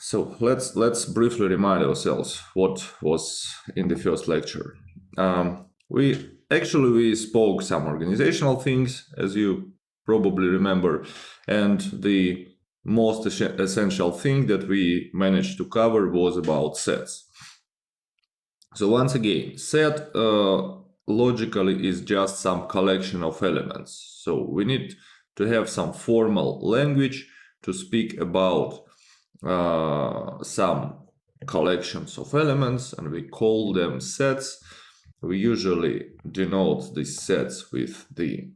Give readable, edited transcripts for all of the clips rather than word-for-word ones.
So let's briefly remind ourselves what was in the first lecture. We spoke some organizational things, as you probably remember, and the most essential thing that we managed to cover was about sets. So once again, set logically is just some collection of elements. So we need to have some formal language to speak about some collections of elements, and we call them sets. We usually denote these sets with the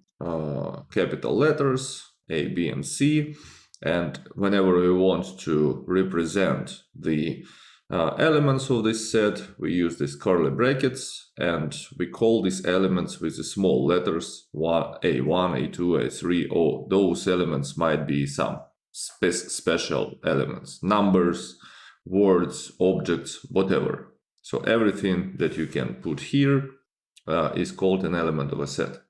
capital letters A, B, and C. And whenever we want to represent the elements of this set, we use these curly brackets, and we call these elements with the small letters A1, A2, A3, or those elements might be some special elements, numbers, words, objects, whatever. So everything that you can put here is called an element of a set.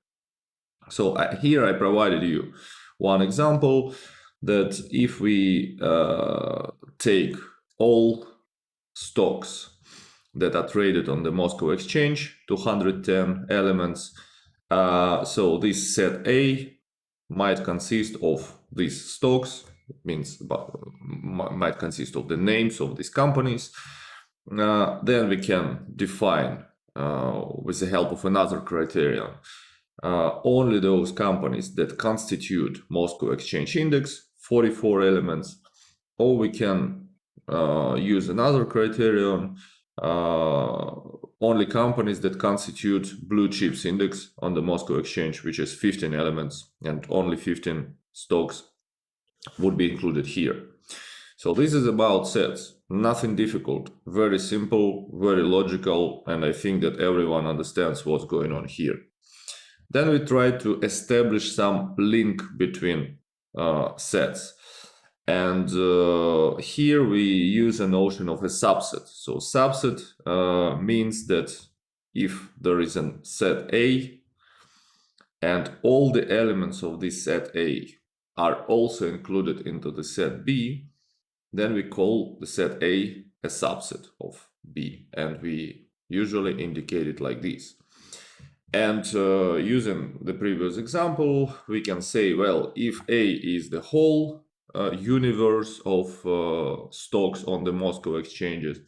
So here I provided you one example that if we take all stocks that are traded on the Moscow exchange, 210 elements, so this set A might consist of these stocks. It means might consist of the names of these companies. Then we can define with the help of another criterion only those companies that constitute Moscow Exchange Index, 44 elements, or we can use another criterion, only companies that constitute blue chips index on the Moscow Exchange, which is 15 elements, and only 15 stocks would be included here. So this is about sets, nothing difficult, very simple, very logical, and I think that everyone understands what's going on here. Then we try to establish some link between sets. And here we use a notion of a subset. So subset means that if there is a set A and all the elements of this set A are also included into the set B, then we call the set A a subset of B, and we usually indicate it like this. And using the previous example, we can say, well, if A is the whole universe of stocks on the Moscow exchanges,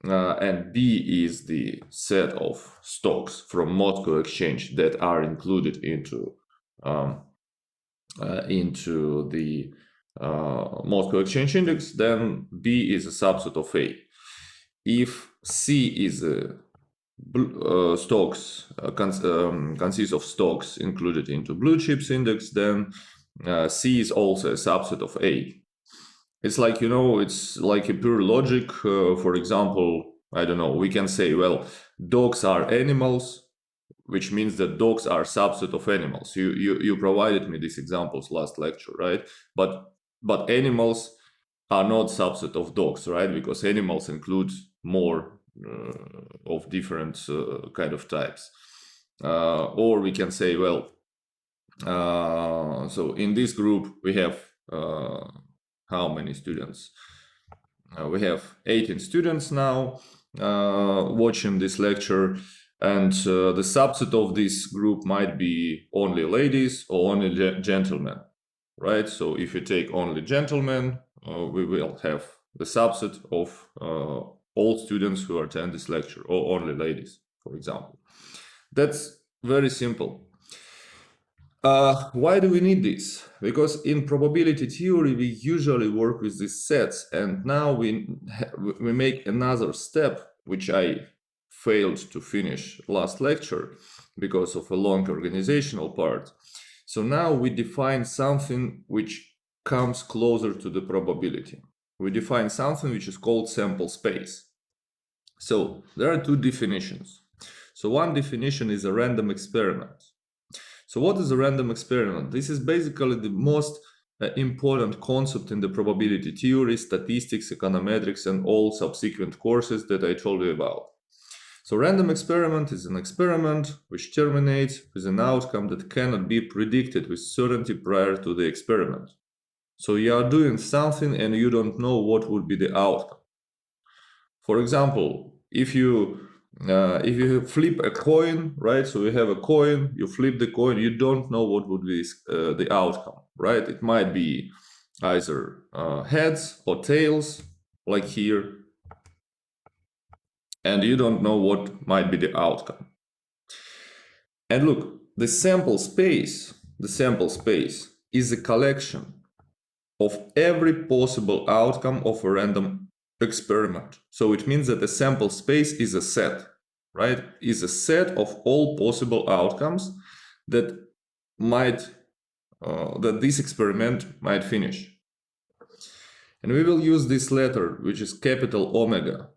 and B is the set of stocks from Moscow exchange that are included into the Moscow exchange index, then B is a subset of A. If C is a stocks consists of stocks included into blue chips index, then C is also a subset of A. It's like, it's like a pure logic. For example, I don't know, we can say, well, dogs are animals, which means that dogs are subset of animals. You provided me these examples last lecture, right? But animals are not subset of dogs, right? Because animals include more of different kind of types. Or we can say, well, so in this group we have how many students? We have 18 students now watching this lecture, and the subset of this group might be only ladies or only gentlemen, right? So if you take only gentlemen, we will have the subset of all students who attend this lecture, or only ladies, for example. That's very simple. Why do we need this? Because in probability theory, we usually work with these sets, and now we make another step, which I failed to finish last lecture because of a long organizational part. So now we define something which comes closer to the probability. We define something which is called sample space. So there are two definitions. So one definition is a random experiment. So what is a random experiment? This is basically the most important concept in the probability theory, statistics, econometrics, and all subsequent courses that I told you about. So random experiment is an experiment which terminates with an outcome that cannot be predicted with certainty prior to the experiment. So you are doing something and you don't know what would be the outcome. For example, if you flip a coin, right? So you have a coin, you flip the coin, you don't know what would be the outcome, right? It might be either heads or tails, like here, and you don't know what might be the outcome. And look, the sample space is a collection of every possible outcome of a random experiment. So it means that the sample space is a set, right? Is a set of all possible outcomes that this experiment might finish. And we will use this letter, which is capital omega.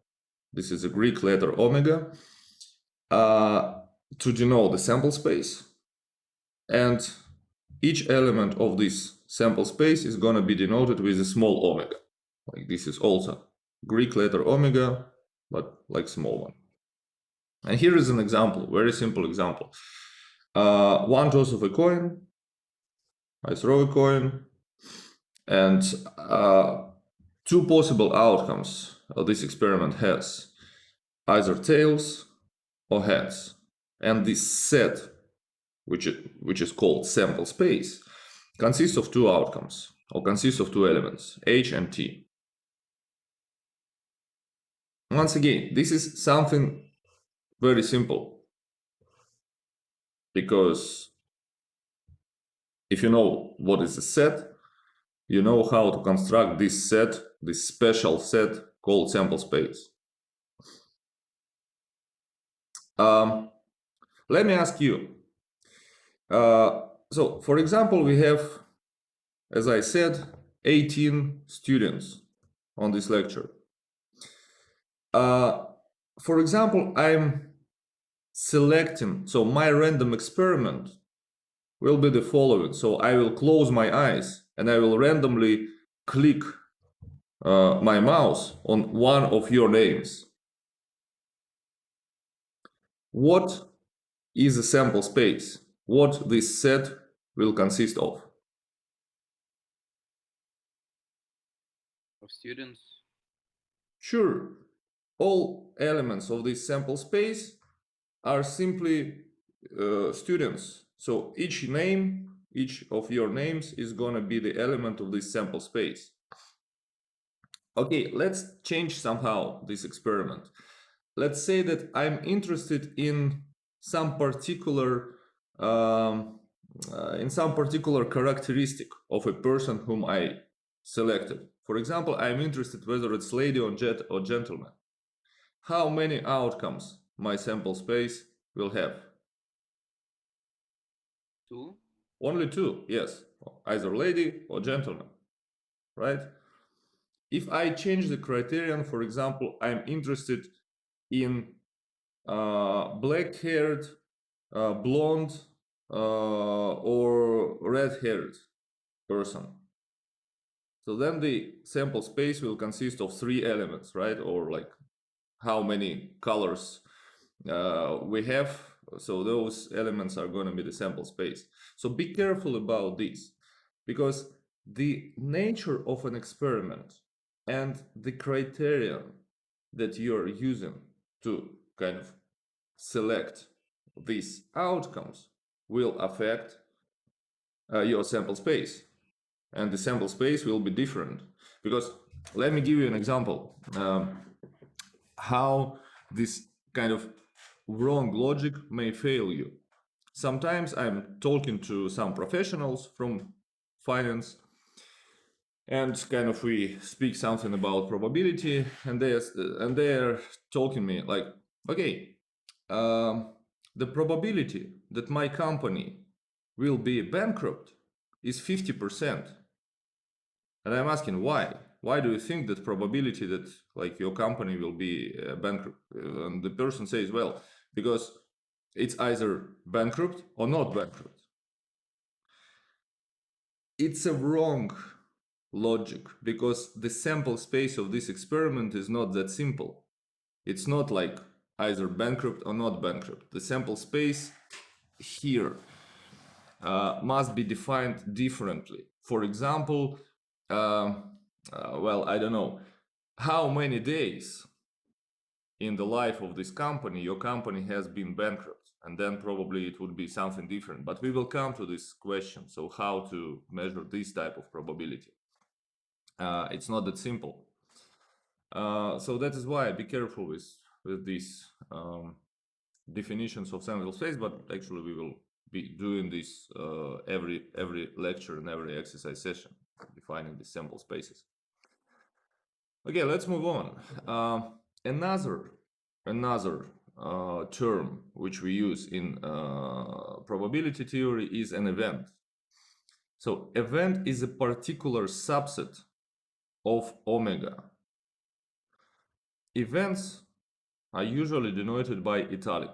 This is a Greek letter omega, to denote the sample space. And each element of this sample space is going to be denoted with a small omega. Like this is also Greek letter omega, but like small one. And here is an example, very simple example. One toss of a coin, I throw a coin, and two possible outcomes this experiment has, either tails or heads. And this set, which is called sample space, consists of two outcomes, or consists of two elements, H and T. Once again, this is something very simple, because if you know what is a set, you know how to construct this set, this special set called sample space. Let me ask you. So, for example, we have, as I said, 18 students on this lecture. For example, I'm selecting, so my random experiment will be the following. So I will close my eyes and I will randomly click my mouse on one of your names. What is a sample space? What this set will consist of? Of students? Sure. All elements of this sample space are simply students. So each of your names is going to be the element of this sample space. Okay, let's change somehow this experiment. Let's say that I'm interested in some particular characteristic of a person whom I selected. For example, I'm interested whether it's lady or gentleman. How many outcomes my sample space will have? Two? Only two, yes. Either lady or gentleman, right? If I change the criterion, for example, I'm interested in black-haired, blonde, or red-haired person. So then the sample space will consist of three elements, right? Or like how many colors we have. So those elements are going to be the sample space. So be careful about this, because the nature of an experiment and the criterion that you're using to kind of select these outcomes will affect your sample space. And the sample space will be different. Because let me give you an example how this kind of wrong logic may fail you. Sometimes I'm talking to some professionals from finance, and kind of we speak something about probability, and they're talking me like, okay, the probability that my company will be bankrupt is 50%. And I'm asking why? Why do you think that probability that like your company will be bankrupt? And the person says, well, because it's either bankrupt or not bankrupt. It's a wrong logic, because the sample space of this experiment is not that simple. It's not like either bankrupt or not bankrupt. The sample space here must be defined differently. For example, well, I don't know, how many days in the life of this company your company has been bankrupt, and then probably it would be something different. But we will come to this question. So how to measure this type of probability? It's not that simple. So that is why be careful with these definitions of sample space. But actually, we will be doing this every lecture and every exercise session, defining the sample spaces. Okay, let's move on. Another term which we use in probability theory is an event. So event is a particular subset of omega. Events are usually denoted by italic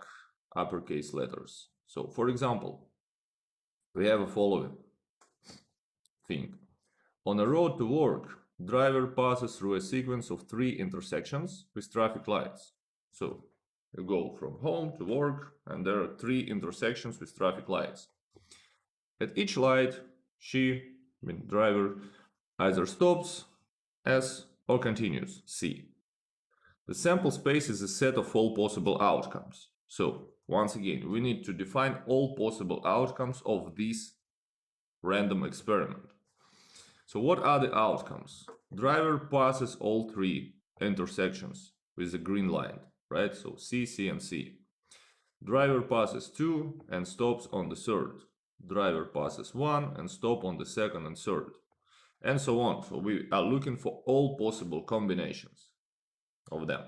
uppercase letters. So for example, we have a following thing. On a road to work, driver passes through a sequence of 3 intersections with traffic lights. So you go from home to work, and there are 3 intersections with traffic lights. At each light, driver, either stops, S, or continues, C. The sample space is a set of all possible outcomes. So once again, we need to define all possible outcomes of this random experiment. So what are the outcomes? Driver passes all 3 intersections with a green line, right? So C, C, and C. Driver passes 2 and stops on the 3rd. Driver passes 1 and stops on the 2nd and 3rd. And so on. So we are looking for all possible combinations of them.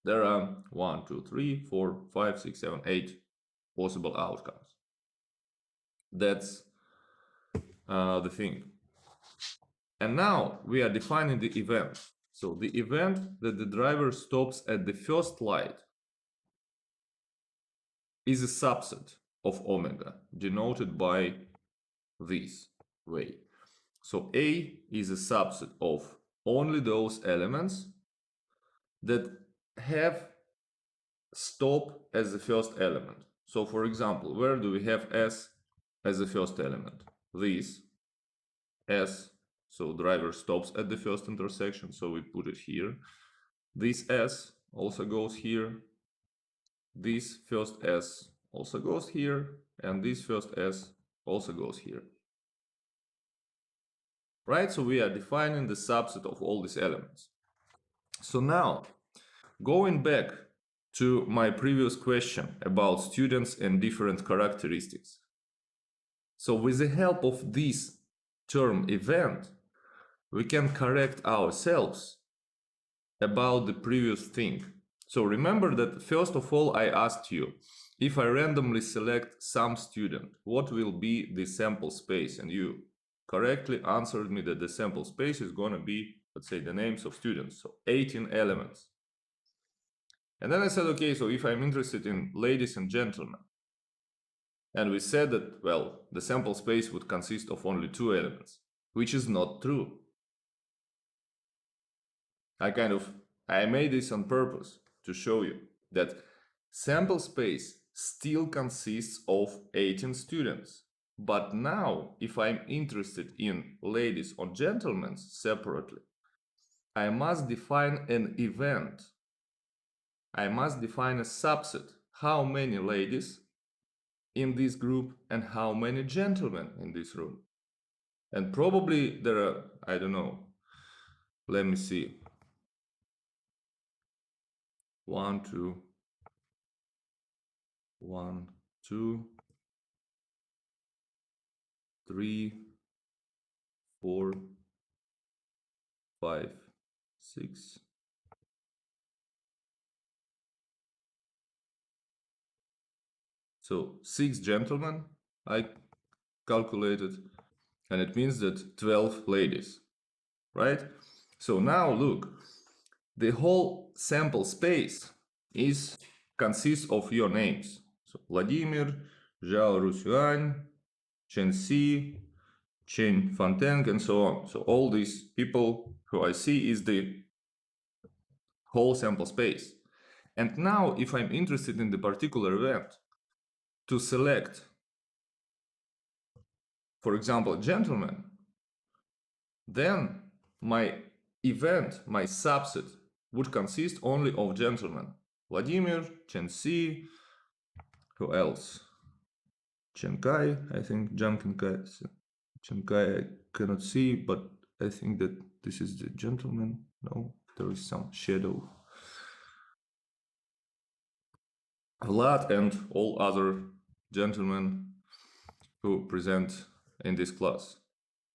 There are 1, 2, 3, 4, 5, 6, 7, 8 possible outcomes. That's the thing. And now we are defining the event. So the event that the driver stops at the first light is a subset of omega, denoted by this way. So A is a subset of only those elements that have stop as the first element. So for example, where do we have S as the first element? This S, so driver stops at the first intersection, so we put it here. This S also goes here. This first S also goes here, and this first S also goes here. Right, so we are defining the subset of all these elements. So now, going back to my previous question about students and different characteristics. So with the help of this term event, we can correct ourselves about the previous thing. So remember that first of all, I asked you, if I randomly select some student, what will be the sample space? And you correctly answered me that the sample space is going to be, let's say, the names of students, so 18 elements. And then I said, okay, so if I'm interested in ladies and gentlemen, and we said that, well, the sample space would consist of only 2 elements, which is not true. I made this on purpose to show you that sample space still consists of 18 students. But now, if I'm interested in ladies or gentlemen separately, I must define an event. I must define a subset. How many ladies in this group and how many gentlemen in this room? And probably there are, I don't know, let me see. 1, 2, 1, 2, 3, 4, 5, 6. So 6 gentlemen I calculated, and it means that 12 ladies, right? So now look, the whole sample space consists of your names. So Vladimir, Zhao Rusuan, Chen Si, Chen Fanteng, and so on. So all these people who I see is the whole sample space. And now if I'm interested in the particular event, to select, for example, gentlemen, then my event, my subset, would consist only of gentlemen. Vladimir, Chen Si, who else? Chen Kai, I think Jankin Chen Kai I cannot see, but I think that this is the gentleman. No, there is some shadow. Vlad and all other gentlemen who present in this class.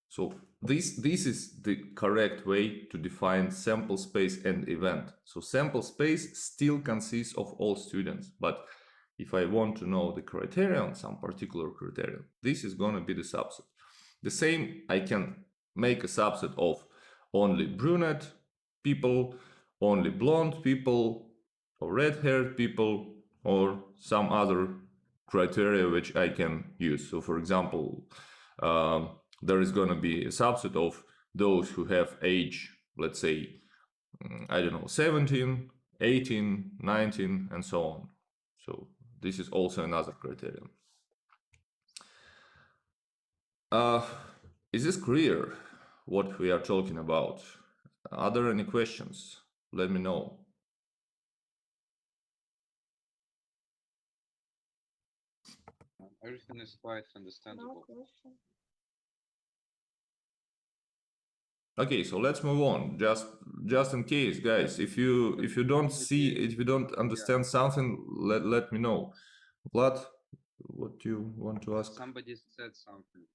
So this is the correct way to define sample space and event. So sample space still consists of all students, but if I want to know the criterion, some particular criterion, this is going to be the subset. The same, I can make a subset of only brunette people, only blonde people, or red-haired people, or some other criteria which I can use. So for example, there is going to be a subset of those who have age, let's say, I don't know, 17, 18, 19, and so on. So this is also another criterion. Is this clear what we are talking about? Are there any questions? Let me know. Everything is quite understandable. No question. Okay, so let's move on. Just in case, guys, if you don't see, if you don't understand something, let me know. Vlad, what do you want to ask? Somebody said something.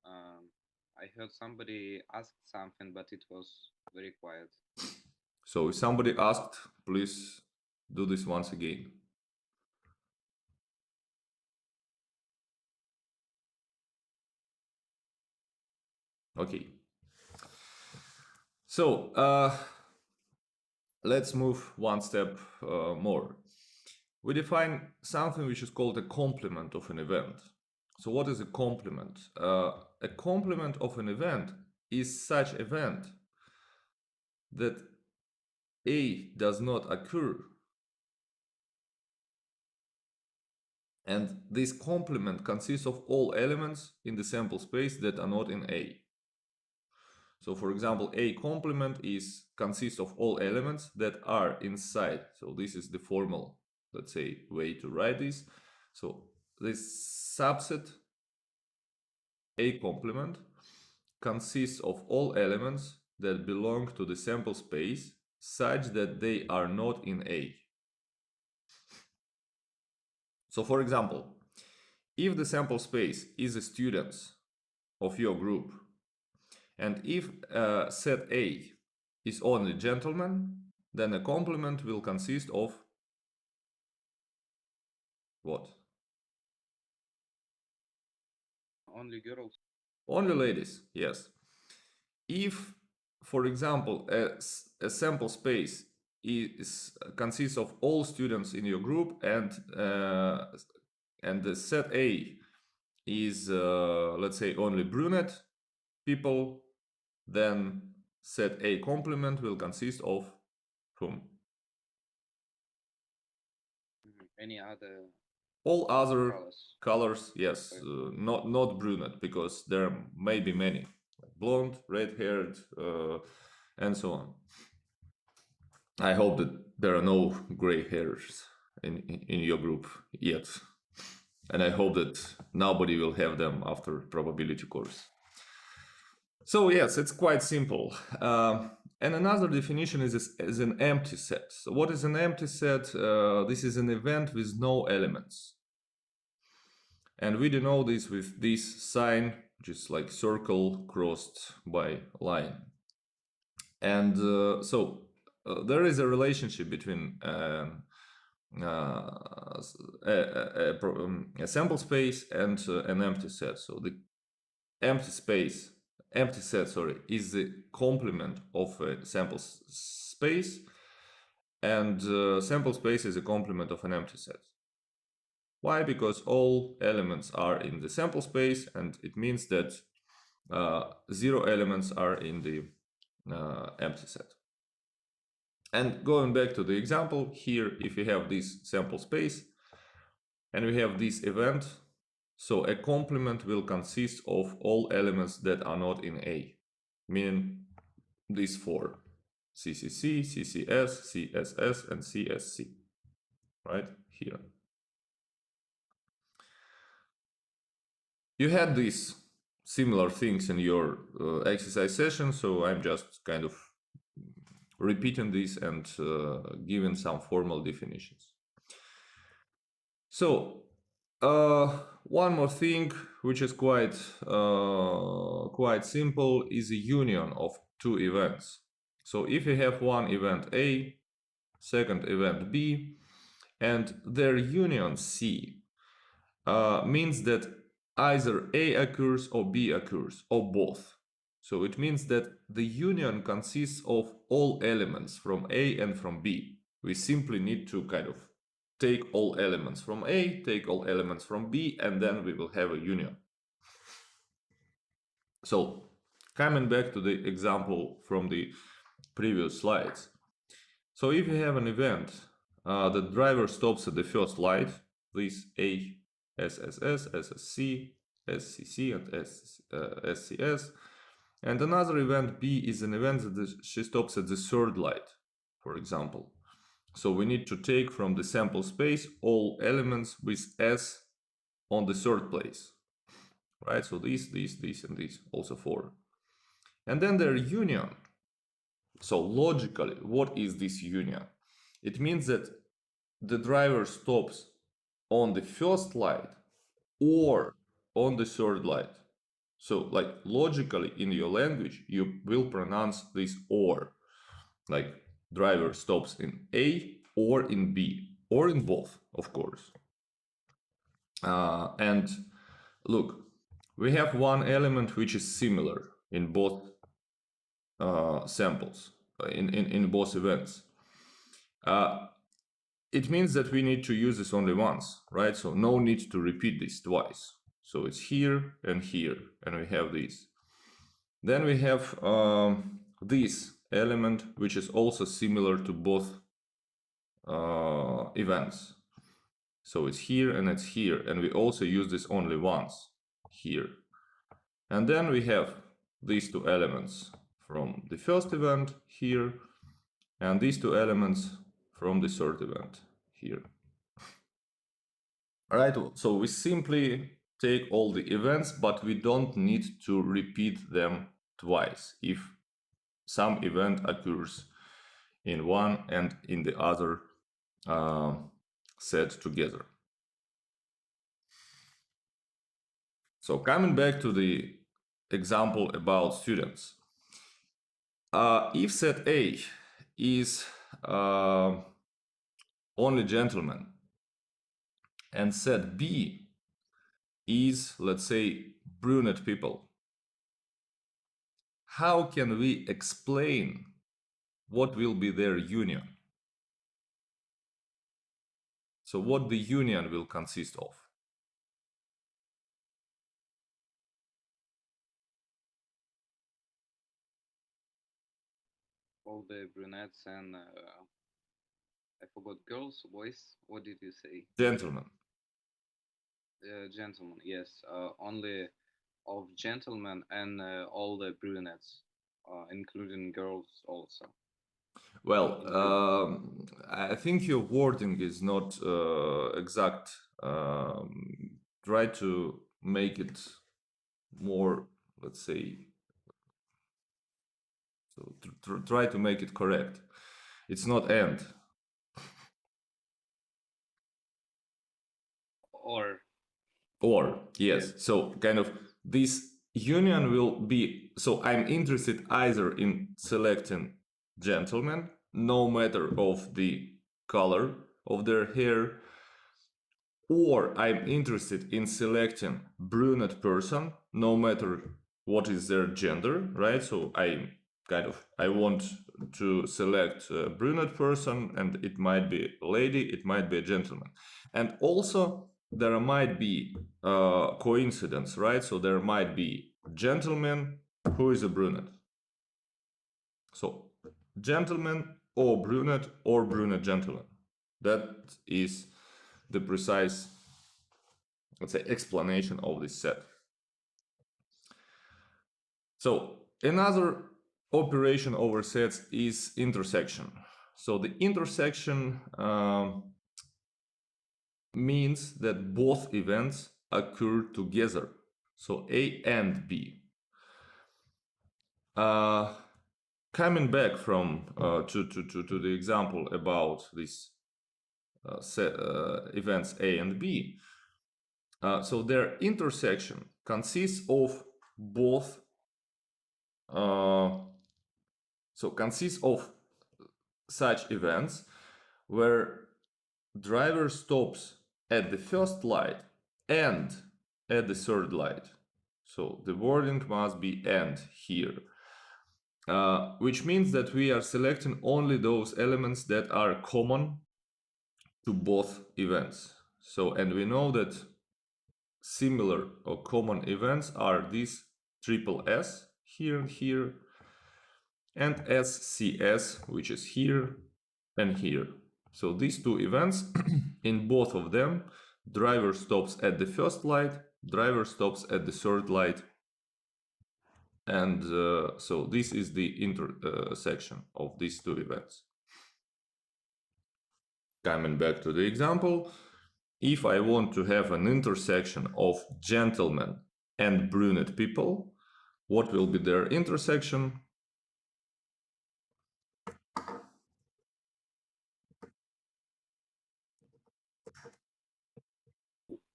I heard somebody asked something, but it was very quiet. So if somebody asked, please do this once again. Okay. So let's move one step more. We define something which is called a complement of an event. So what is a complement? A complement of an event is such event that A does not occur, and this complement consists of all elements in the sample space that are not in A. So for example, A complement consists of all elements that are inside. So this is the formal, let's say, way to write this. So this subset A complement consists of all elements that belong to the sample space such that they are not in A. So for example, if the sample space is the students of your group, and if set A is only gentlemen, then a complement will consist of what? Only girls. Only ladies, yes. If, for example, a sample space consists of all students in your group, and the set A is, let's say, only brunette people, then set A complement will consist of whom? Any other? All other colors, yes, not brunette, because there may be many, blonde, red-haired, and so on. I hope that there are no gray hairs in your group yet, and I hope that nobody will have them after probability course. So yes, it's quite simple. And another definition is an empty set. So what is an empty set? This is an event with no elements. And we denote this with this sign, which is like circle crossed by line. And there is a relationship between a sample space and an empty set. So the empty set, is the complement of a sample space, and sample space is a complement of an empty set. Why? Because all elements are in the sample space, and it means that 0 elements are in the empty set. And going back to the example here, if we have this sample space and we have this event, so a complement will consist of all elements that are not in A. meaning these four: CCC, CCS, CSS, and CSC, right here. You had these similar things in your exercise session, so I'm just kind of repeating this and giving some formal definitions. So one more thing, which is quite simple, is a union of two events. So if you have one event A, second event B, and their union C means that either A occurs or B occurs, or both. So it means that the union consists of all elements from A and from B. We simply need to kind of take all elements from A, take all elements from B, and then we will have a union. So coming back to the example from the previous slides. So if you have an event, the driver stops at the first light, this A, SSS, SSC, SCC, and SCS. And another event B is an event that she stops at the third light, for example. So we need to take from the sample space all elements with S on the third place, right? So these, and these, also four. And then their union. So logically, what is this union? It means that the driver stops on the first light or on the third light. So like logically in your language, you will pronounce this or, like driver stops in A or in B, or in both, of course. And look, we have one element which is similar in both samples, in both events. It means that we need to use this only once, right? So no need to repeat this twice. So it's here, and we have this. Then we have this element, which is also similar to both events. So it's here and it's here, and we also use this only once here. And then we have these two elements from the first event here, and these two elements from the third event here. All right, so we simply take all the events, but we don't need to repeat them twice if some event occurs in one and in the other set together. So coming back to the example about students, if set A is only gentlemen and set B is, let's say, brunette people, how can we explain what will be their union? So what the union will consist of? All the brunettes and I forgot, girls, boys. What did you say? Gentlemen. Gentlemen, yes. Only of gentlemen and all the brunettes, including girls also. Well, I think your wording is not exact. Try to make it more, let's say, so try to make it correct. It's not and. Or, yes. Yeah. So kind of this union will be, so I'm interested either in selecting gentlemen, no matter of the color of their hair, or I'm interested in selecting brunette person, no matter what is their gender, right? So I want to select a brunette person, and it might be a lady, it might be a gentleman. And also there might be coincidence, right? So there might be gentleman who is a brunette. So gentleman or brunette gentleman. That is the precise, let's say, explanation of this set. So Another operation over sets is intersection. So the intersection means that both events occur together. So A and B. Coming back from to the example about these events A and B, so their intersection consists of both. Consists of such events where driver stops at the first light and at the third light. So the wording must be "and" here. Which means that we are selecting only those elements that are common to both events. So, and we know that similar or common events are these triple S here and here, and SCS, which is here and here. So these two events, in both of them, driver stops at the first light, driver stops at the third light, and so this is the intersection of these two events. Coming back to the example, if I want to have an intersection of gentlemen and brunette people, what will be their intersection?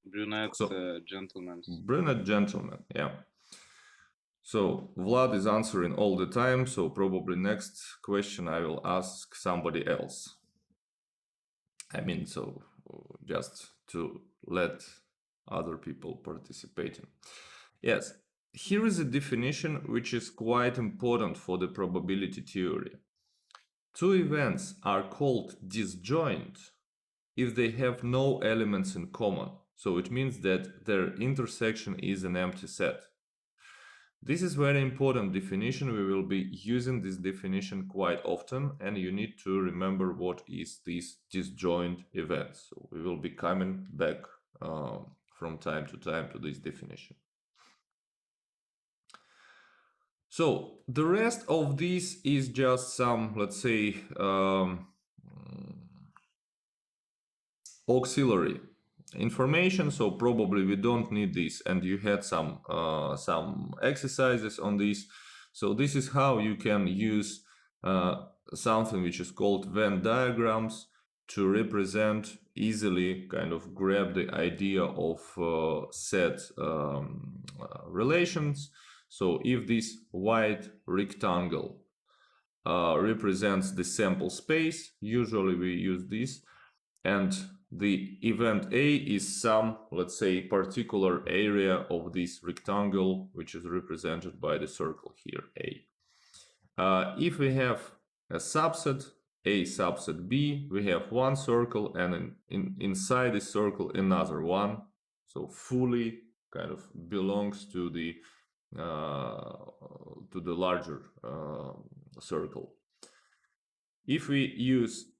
Brunette gentlemen. Brunette gentlemen, yeah. So Vlad is answering all the time, so probably next question I will ask somebody else. I mean, so just to let other people participate in. Yes, here is a definition which is quite important for the probability theory. Two events are called disjoint if they have no elements in common. So it means that their intersection is an empty set. This is very important definition. We will be using this definition quite often, and you need to remember what is this disjoint event. So we will be coming back from time to time to this definition. So the rest of this is just some, let's say, auxiliary information, so probably we don't need this, and you had some exercises on this. So this is how you can use something which is called Venn diagrams to represent easily, kind of grab the idea of set relations. So if this white rectangle represents the sample space, usually we use this, and the event A is some, let's say, particular area of this rectangle, which is represented by the circle here, A. If we have a subset, A subset B, we have one circle, and inside the circle another one, so fully kind of belongs to the larger circle. If we use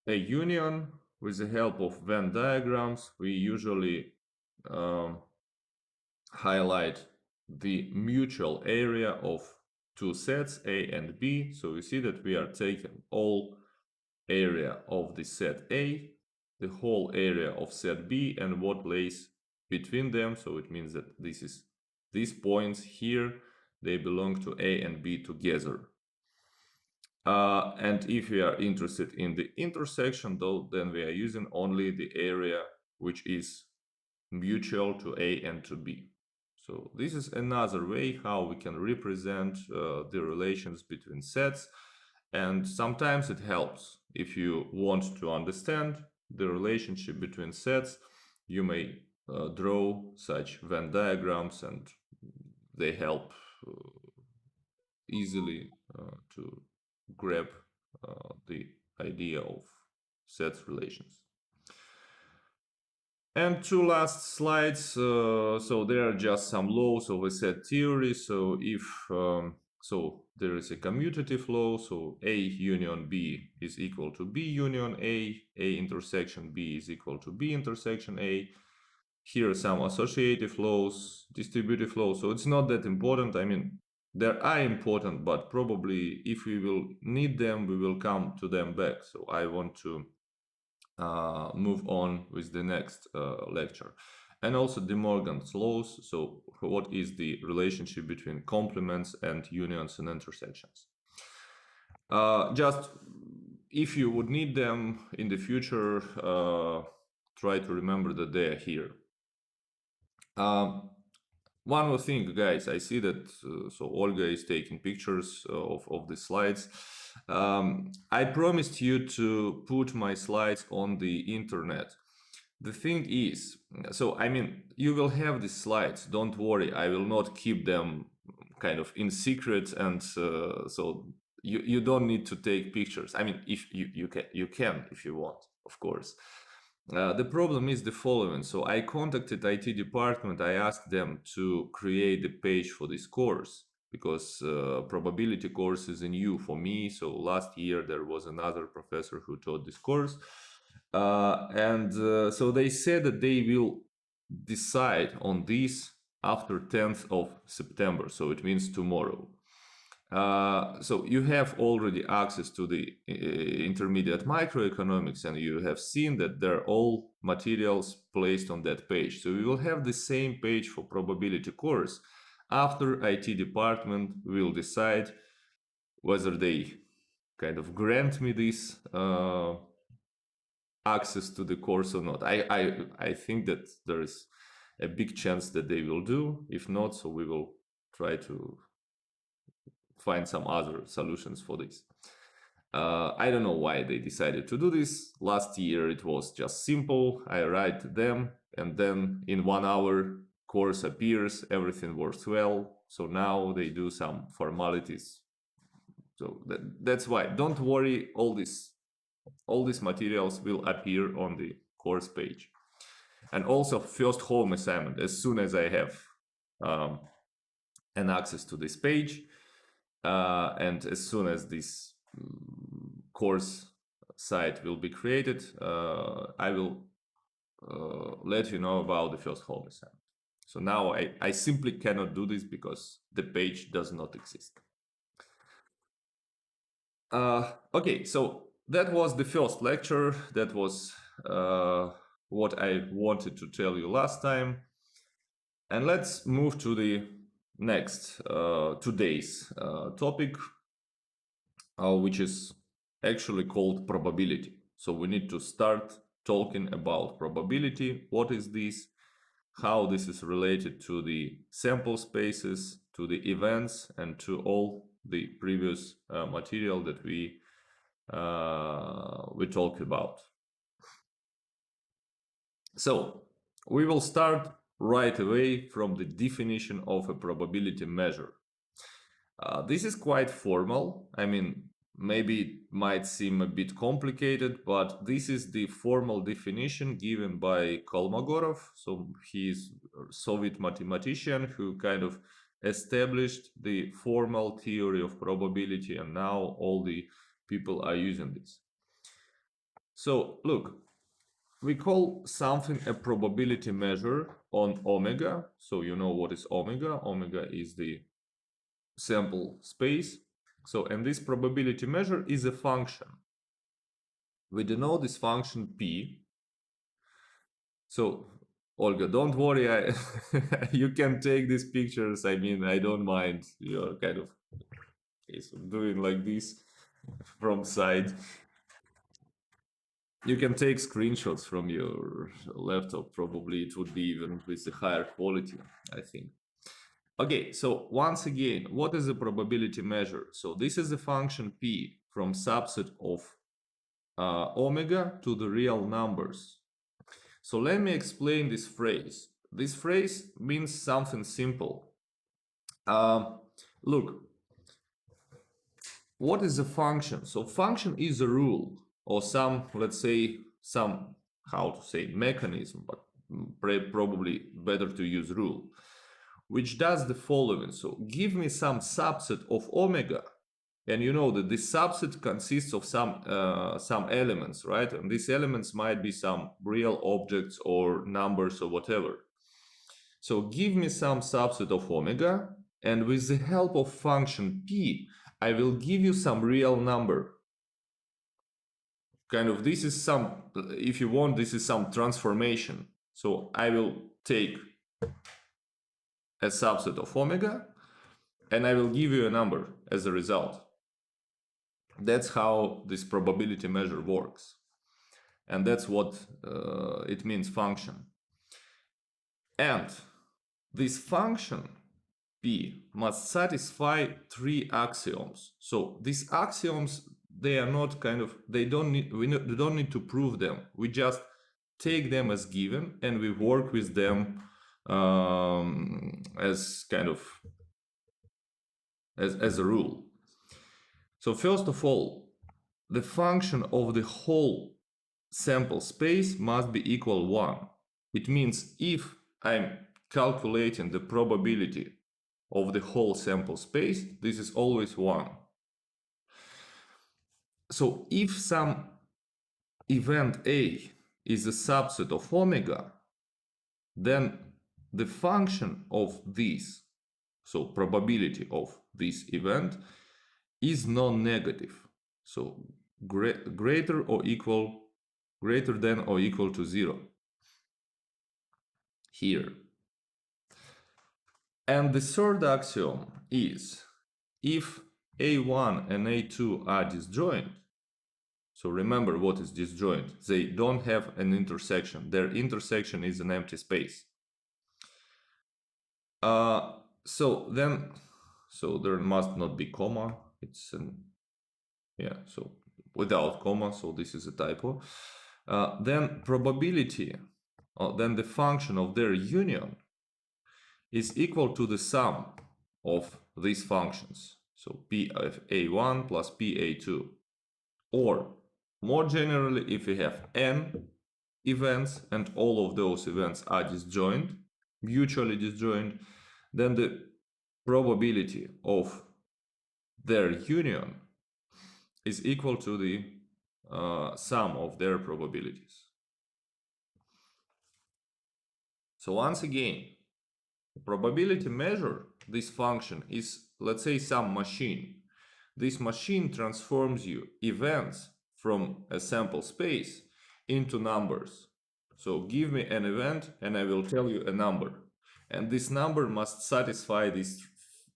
a union with the help of Venn diagrams, we usually highlight the mutual area of two sets A and B. So you see that we are taking all area of the set A, the whole area of set B, and what lays between them. So it means that these points here, they belong to A and B together. And if we are interested in the intersection, though, then we are using only the area which is mutual to A and to B. So this is another way how we can represent the relations between sets. And sometimes it helps. If you want to understand the relationship between sets, you may draw such Venn diagrams, and they help easily to grab the idea of sets relations. And two last slides. So there are just some laws of a set theory. So if so there is a commutative law, so A union B is equal to B union A intersection B is equal to B intersection A. Here are some associative laws, distributive laws, so it's not that important. I mean, they are important, but probably if we will need them, we will come to them back. So I want to move on with the next lecture. And also De Morgan's laws. So what is the relationship between complements and unions and intersections? Just if you would need them in the future, try to remember that they are here. One more thing, guys, I see that so Olga is taking pictures of the slides. I promised you to put my slides on the internet. The thing is, so I mean, you will have these slides, don't worry, I will not keep them kind of in secret, and so you don't need to take pictures. I mean, if you can if you want, of course. The problem is the following. So I contacted IT department. I asked them to create the page for this course because probability course is new for me. So last year there was another professor who taught this course. So they said that they will decide on this after 10th of September. So it means tomorrow. So you have already access to the intermediate microeconomics, and you have seen that they're all materials placed on that page. So we will have the same page for probability course after IT department will decide whether they kind of grant me this access to the course or not. I think that there is a big chance that they will do. If not, so we will try to find some other solutions for this. I don't know why they decided to do this. Last year it was just simple. I write them, and then in 1 hour course appears, everything works well. So now they do some formalities. So that's why. Don't worry, all these materials will appear on the course page. And also first home assignment, as soon as I have an access to this page, and as soon as this course site will be created, I will let you know about the first home assignment. So now I simply cannot do this because the page does not exist. Okay, so that was the first lecture. That was what I wanted to tell you last time. And let's move to the next today's topic, which is actually called probability. So we need to start talking about probability. What is this? How this is related to the sample spaces, to the events, and to all the previous material that we talked about. So we will start right away from the definition of a probability measure. This is quite formal. I mean, maybe it might seem a bit complicated, but this is the formal definition given by Kolmogorov. So he is a Soviet mathematician who kind of established the formal theory of probability, and now all the people are using this. So look, we call something a probability measure on omega. So you know what is omega. Omega is the sample space. So, and this probability measure is a function. We denote this function p. So, Olga, don't worry, you can take these pictures. I mean, I don't mind. You're kind of doing like this from side. You can take screenshots from your laptop. Probably it would be even with a higher quality, I think. Okay, so once again, what is a probability measure? So this is a function p from subset of omega to the real numbers. So let me explain this phrase. This phrase means something simple. Look, what is a function? So function is a rule or some, let's say, some, how to say, mechanism, but probably better to use rule, which does the following. So give me some subset of omega, and you know that this subset consists of some elements, right? And these elements might be some real objects or numbers or whatever. So give me some subset of omega, And with the help of function p, I will give you some real number. Kind of, this is some, if you want, this is some transformation. So I will take a subset of omega and I will give you a number as a result. That's how this probability measure works. And that's what it means, function. And this function p must satisfy three axioms. So these axioms, they are not kind of, they don't need, we don't need to prove them. We just take them as given and we work with them as kind of as a rule. So first of all, the function of the whole sample space must be equal 1. It means if I'm calculating the probability of the whole sample space, this is always 1. So if some event A is a subset of omega, then the function of this, so probability of this event, is non-negative. So greater than or equal to 0 here. And the third axiom is if A1 and A2 are disjoint, so remember what is disjoint, they don't have an intersection, their intersection is an empty space. So there must not be comma, it's an, yeah, so without comma, so this is a typo. Then probability, then the function of their union is equal to the sum of these functions. So p of a1 plus pa2. Or more generally, if we have n events and all of those events are disjoint, mutually disjoint, then the probability of their union is equal to the sum of their probabilities. So once again, the probability measure, this function is, let's say, some machine. This machine transforms you events from a sample space into numbers. So give me an event and I will tell you a number. And this number must satisfy these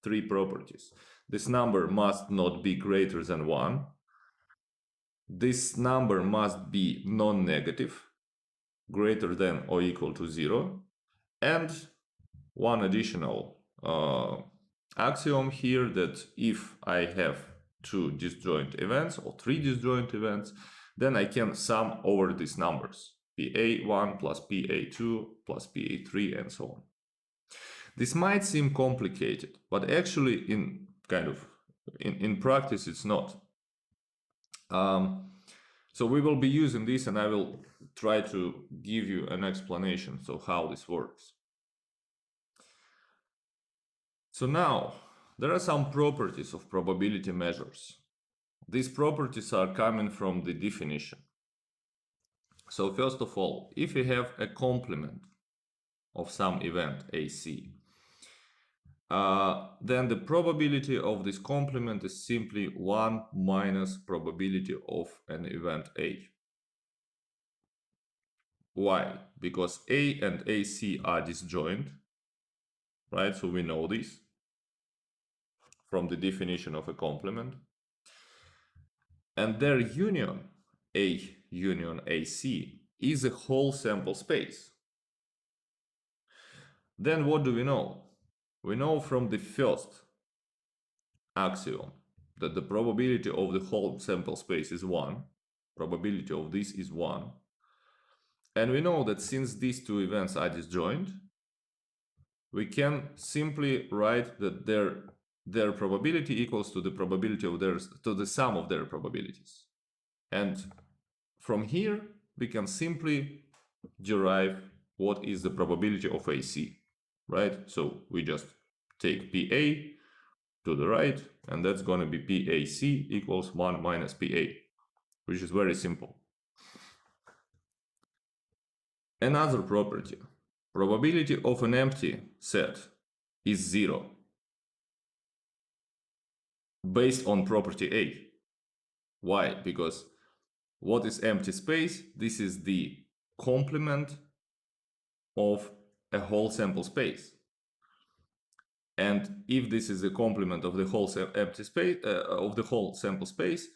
three properties. This number must not be greater than 1. This number must be non-negative, greater than or equal to 0. And one additional axiom here, that if I have two disjoint events or three disjoint events, then I can sum over these numbers, PA1 plus PA2 plus PA3 and so on. This might seem complicated, but actually in practice it's not. So we will be using this and I will try to give you an explanation so how this works. So now, there are some properties of probability measures. These properties are coming from the definition. So first of all, if we have a complement of some event AC, then the probability of this complement is simply 1 minus probability of an event A. Why? Because A and AC are disjoint, right? So we know this from the definition of a complement. And their union, A union AC, is a whole sample space. Then what do we know? We know from the first axiom that the probability of the whole sample space is 1. Probability of this is 1. And we know that since these two events are disjoint, we can simply write that their probability equals to the probability of to the sum of their probabilities. And from here, we can simply derive what is the probability of AC, right? So we just take PA to the right, and that's going to be PAC equals 1 minus PA, which is very simple. Another property, probability of an empty set is 0. based on property A. Why? Because what is empty space? This is the complement of a whole sample space. And if this is the complement of the whole empty space, of the whole sample space,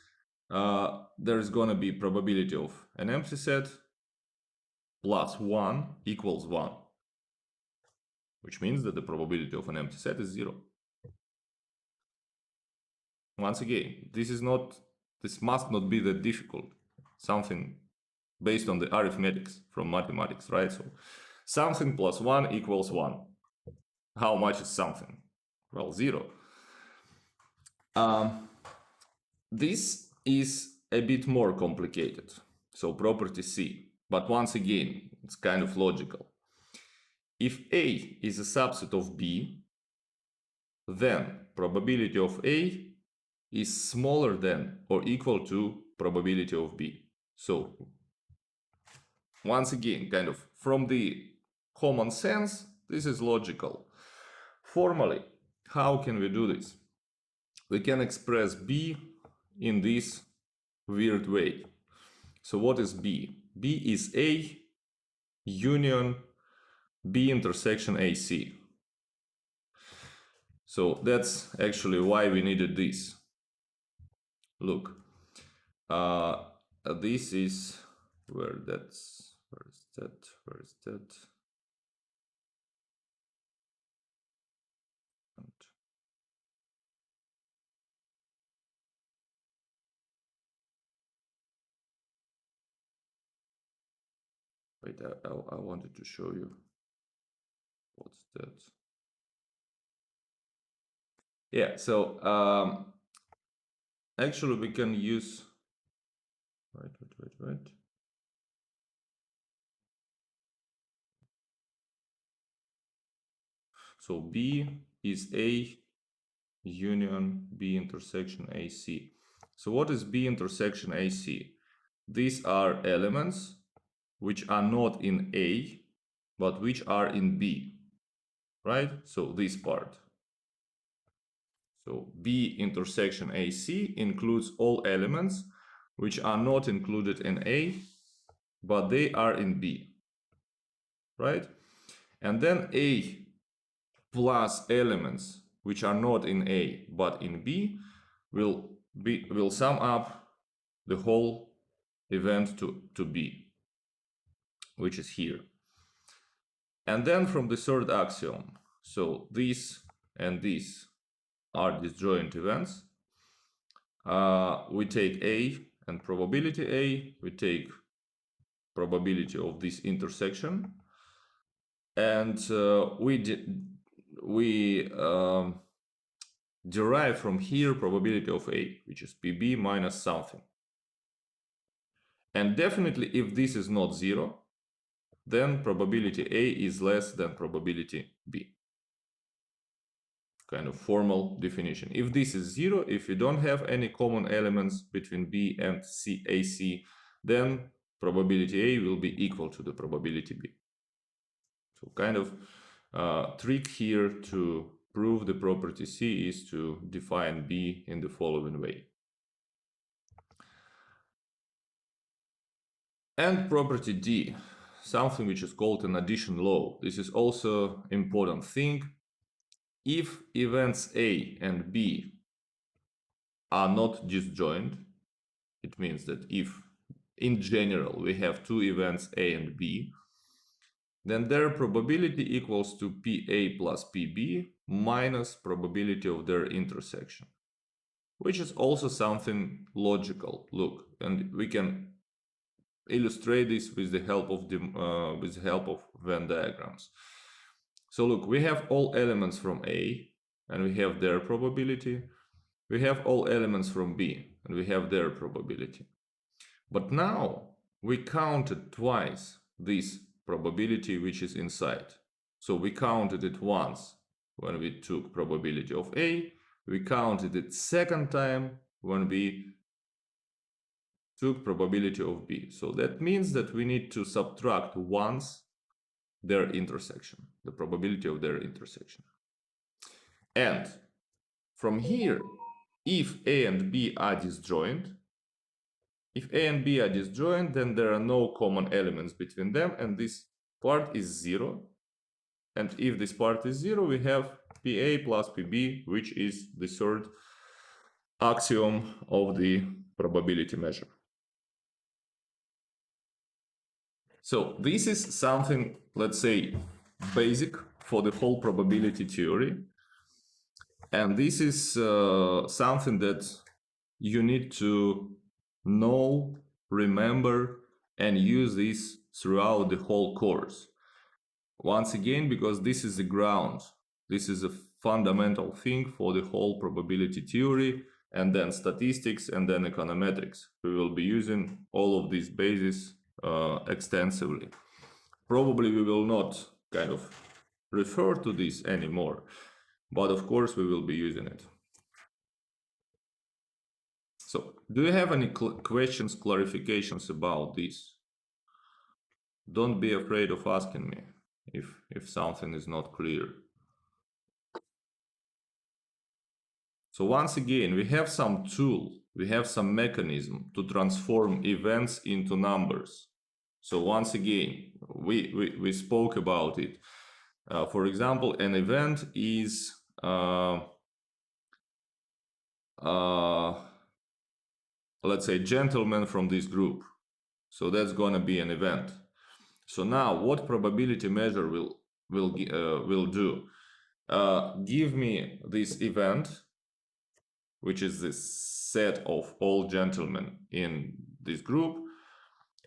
there's going to be probability of an empty set plus 1 equals 1, which means that the probability of an empty set is 0. Once again, this must not be that difficult. Something based on the arithmetics from mathematics, right? So something plus 1 equals 1. How much is something? Well, 0. This is a bit more complicated. So property C. But once again, it's kind of logical. If A is a subset of B, then probability of A is smaller than or equal to probability of B. So once again, kind of from the common sense, this is logical. Formally, how can we do this? We can express B in this weird way. So what is B? B is A union B intersection AC. So that's actually why we needed this. Look, this is where is that? Wait, I wanted to show you. What's that? Yeah, so actually we can use, wait. So B is A union B intersection AC. So what is B intersection AC? These are elements which are not in A, but which are in B, right? So this part. So B intersection AC includes all elements which are not included in A, but they are in B, right? And then A plus elements which are not in A, but in B will sum up the whole event to B, which is here. And then from the third axiom, so this and this are disjoint events. We take A and probability A, we take probability of this intersection, and we derive from here probability of A, which is PB minus something. And definitely if this is not 0, then probability A is less than probability B. Kind of formal definition. If this is 0, if you don't have any common elements between B and AC, then probability A will be equal to the probability B. So kind of trick here to prove the property C is to define B in the following way. And property D, something which is called an addition law. This is also important thing. If events A and B are not disjoint, it means that if in general we have two events A and B, then their probability equals to PA plus PB minus probability of their intersection, which is also something logical. Look, and we can illustrate this with the help of Venn diagrams. So look, we have all elements from A and we have their probability. We have all elements from B and we have their probability. But now we counted twice this probability which is inside. So we counted it once when we took probability of A. We counted it second time when we took probability of B. So that means that we need to subtract once their intersection, the probability of their intersection. And from here, if A and B are disjoint, then there are no common elements between them, and this part is 0. And if this part is 0, we have PA plus PB, which is the third axiom of the probability measure. So this is something, let's say, basic for the whole probability theory. And this is something that you need to know, remember, and use this throughout the whole course. Once again, because this is the ground, this is a fundamental thing for the whole probability theory, and then statistics, and then econometrics. We will be using all of these bases extensively. Probably we will not kind of refer to this anymore, but of course we will be using it. So, do you have any questions, clarifications about this? Don't be afraid of asking me if something is not clear. So once again, we have some tool, we have some mechanism to transform events into numbers. So once again, we spoke about it. For example, an event is let's say gentleman from this group. So that's gonna be an event. So now, what probability measure will do? Give me this event, which is this set of all gentlemen in this group,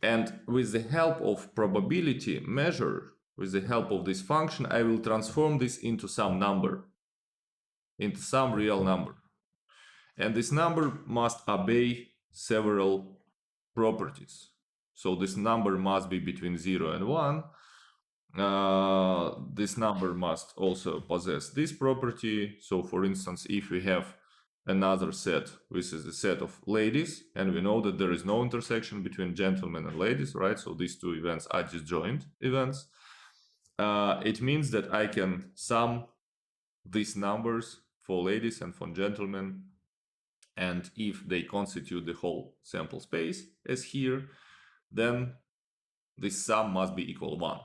and with the help of probability measure, with the help of this function, I will transform this into some number, into some real number. And this number must obey several properties. So this number must be between 0 and 1. This number must also possess this property. So for instance, if we have another set, which is a set of ladies, and we know that there is no intersection between gentlemen and ladies, right? So these two events are disjoint events. It means that I can sum these numbers for ladies and for gentlemen, and if they constitute the whole sample space, as here, then this sum must be equal 1.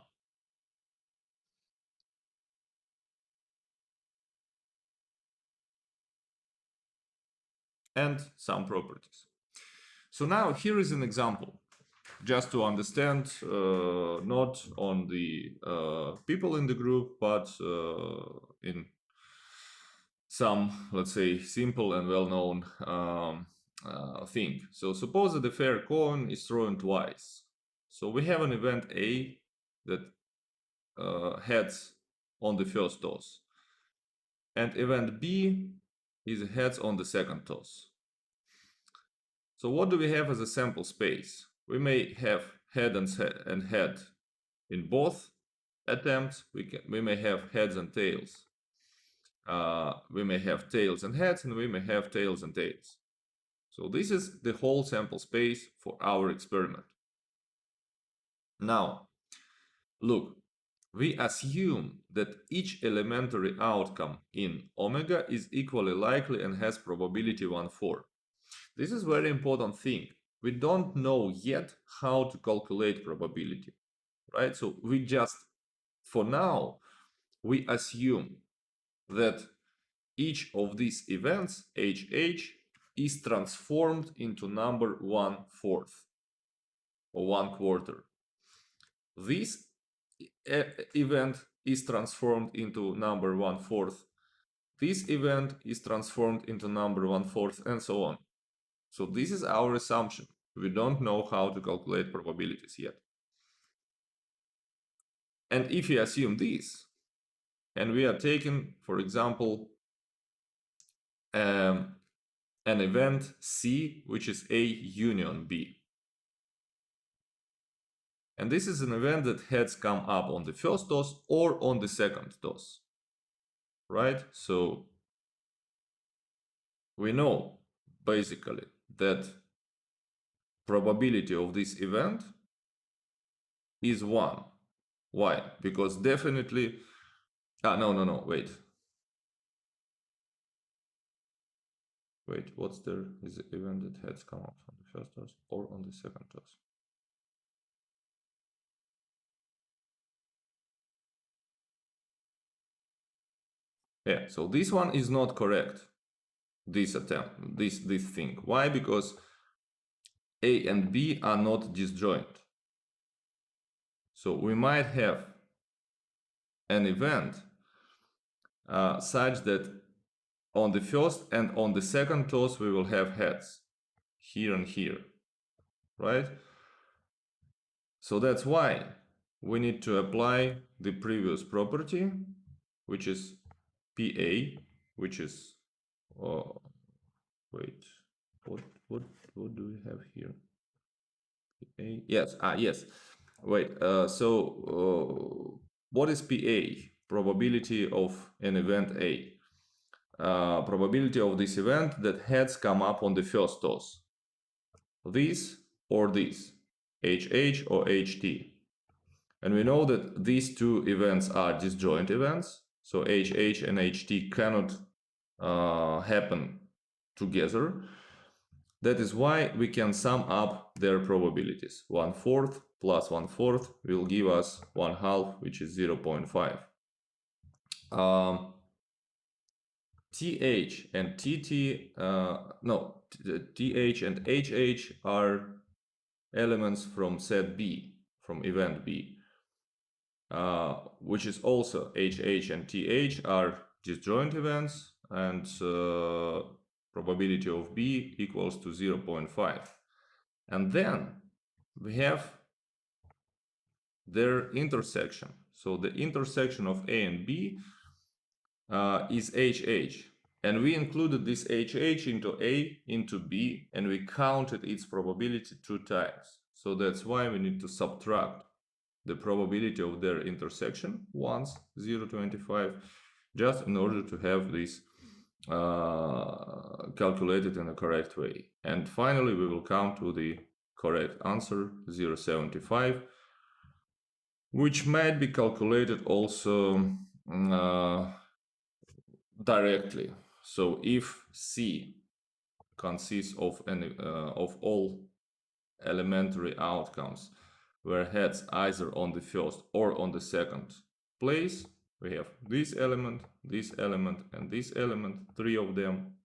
And some properties. So now here is an example, just to understand, not on the people in the group, but in some, let's say, simple and well-known thing. So suppose that the fair coin is thrown twice. So we have an event A that heads on the first toss, and event B is heads on the second toss. So what do we have as a sample space? We may have head and head in both attempts. We may have heads and tails. We may have tails and heads, and we may have tails and tails. So this is the whole sample space for our experiment. Now, look, we assume that each elementary outcome in omega is equally likely and has probability 1/4. This is a very important thing. We don't know yet how to calculate probability, right? So we just, for now, we assume that each of these events, HH, is transformed into number 1/4 or 1/4. This event is transformed into number 1/4. This event is transformed into number 1/4, and so on. So this is our assumption. We don't know how to calculate probabilities yet. And if we assume this, and we are taking, for example, an event C, which is A union B. And this is an event that heads come up on the first toss or on the second toss, right? So we know basically that probability of this event is 1. Why? Because definitely, no, wait. Wait, what's there? Is the event that heads come out on the first toss or on the second toss? Yeah, so this one is not correct. This attempt, this thing. Why? Because A and B are not disjoint. So we might have an event such that on the first and on the second toss we will have heads here and here, right? So that's why we need to apply the previous property, which is PA, which is wait, what do we have here? PA, yes, yes. Wait, so what is PA? Probability of an event A. Probability of this event that heads come up on the first toss. This or this, HH or HT. And we know that these two events are disjoint events. So HH and HT cannot happen together. That is why we can sum up their probabilities. 1/4 plus 1/4 will give us 1/2, which is 0.5. TH and TT, TH and HH are elements from set B, from event B, which is also HH and TH are disjoint events, and probability of B equals to 0.5. And then we have their intersection. So the intersection of A and B is HH. And we included this HH into A, into B, and we counted its probability 2 times. So that's why we need to subtract the probability of their intersection once, 0.25, just in order to have this calculated in a correct way. And finally, we will come to the correct answer, 0.75, which might be calculated also directly. So if C consists of all elementary outcomes where heads either on the first or on the second place, we have this element, and this element, 3 of them.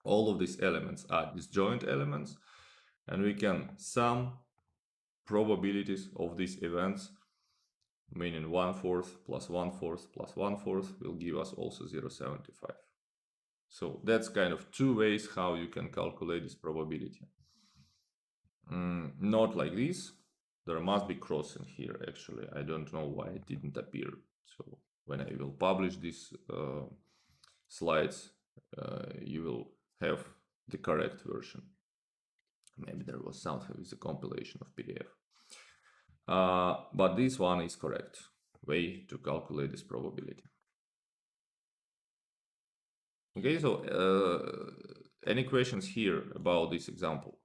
All of these elements are disjoint elements, and we can sum probabilities of these events, meaning 1/4 plus 1/4 plus 1/4 will give us also 0.75. So that's kind of 2 ways how you can calculate this probability. Not like this. There must be crossing here, actually. I don't know why it didn't appear. So when I will publish these slides, you will have the correct version. Maybe there was something with the compilation of PDF. But this one is correct way to calculate this probability. Okay, so any questions here about this example?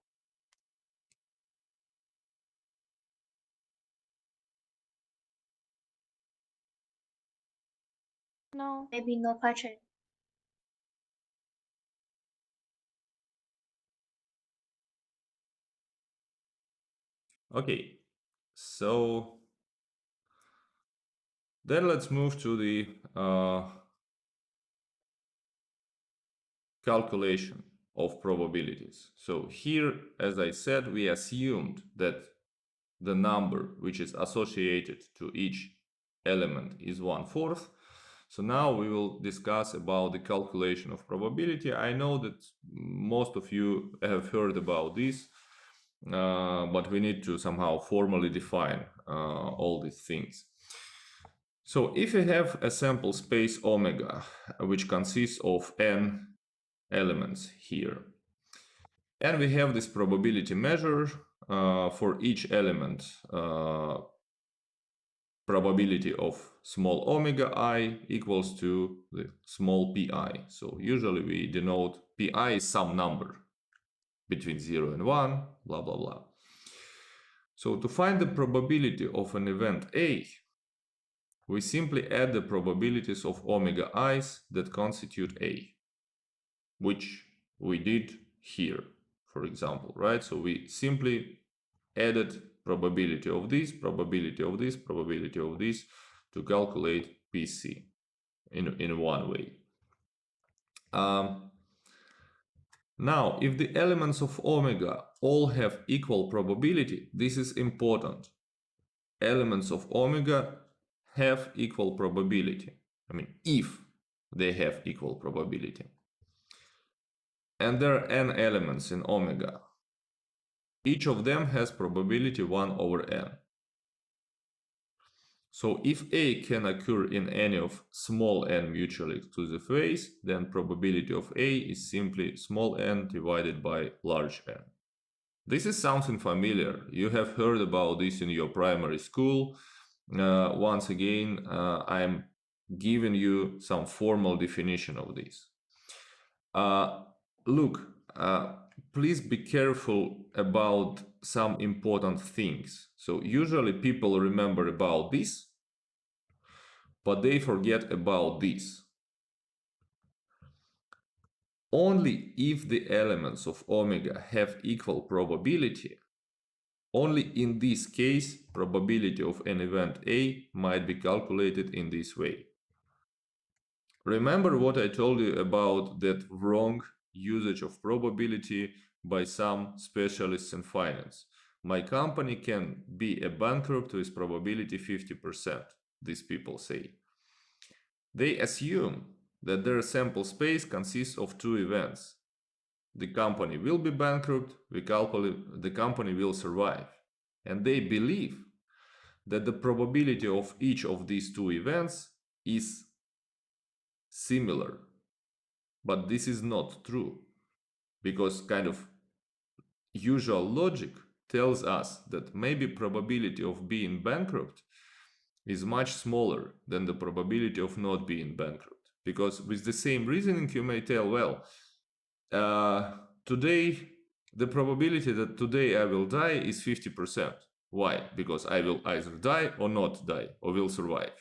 No, maybe no question. Okay, so then let's move to the calculation of probabilities. So here, as I said, we assumed that the number which is associated to each element is 1/4. So now we will discuss about the calculation of probability. I know that most of you have heard about this, but we need to somehow formally define all these things. So if you have a sample space omega, which consists of n elements here, and we have this probability measure for each element, probability of small omega I equals to the small pi. So usually we denote pi is some number between 0 and 1, blah, blah, blah. So to find the probability of an event A, we simply add the probabilities of omega i's that constitute A, which we did here, for example, right? So we simply added probability of this, probability of this, probability of this to calculate PC in one way. Now, if the elements of omega all have equal probability, this is important. Elements of omega have equal probability. I mean, if they have equal probability. And there are n elements in omega. Each of them has probability 1 over n. So if A can occur in any of small n mutually exclusive ways, then probability of A is simply small n divided by large n. This is something familiar. You have heard about this in your primary school. Once again, I'm giving you some formal definition of this. Look, please be careful about some important things. So usually people remember about this, but they forget about this. Only if the elements of omega have equal probability, only in this case, probability of an event A might be calculated in this way. Remember what I told you about that wrong usage of probability by some specialists in finance. My company can be a bankrupt with probability 50%, these people say. They assume that their sample space consists of two events. The company will be bankrupt, the company will survive. And they believe that the probability of each of these two events is similar. But this is not true, because kind of usual logic tells us that maybe probability of being bankrupt is much smaller than the probability of not being bankrupt. Because with the same reasoning, you may tell, well, today, the probability that today I will die is 50%. Why? Because I will either die or not die, or will survive.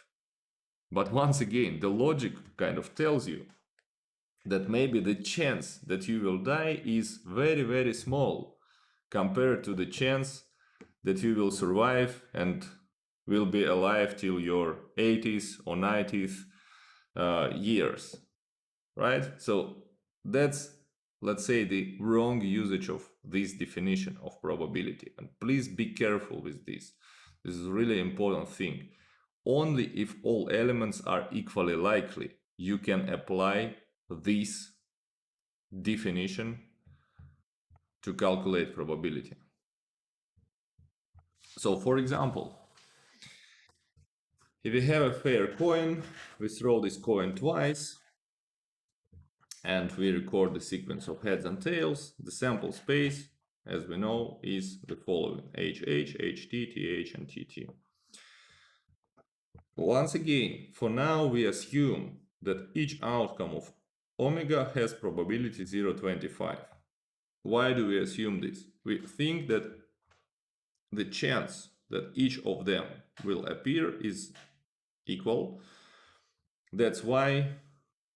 But once again, the logic kind of tells you that maybe the chance that you will die is very, very small compared to the chance that you will survive and will be alive till your 80s or 90th years, right? So that's, let's say, the wrong usage of this definition of probability. And please be careful with this. This is a really important thing. Only if all elements are equally likely, you can apply this definition to calculate probability. So, for example, if we have a fair coin, we throw this coin twice, and we record the sequence of heads and tails. The sample space, as we know, is the following: HH, HT, TH, and TT. Once again, for now, we assume that each outcome of omega has probability 0.25. Why do we assume this? We think that the chance that each of them will appear is equal. That's why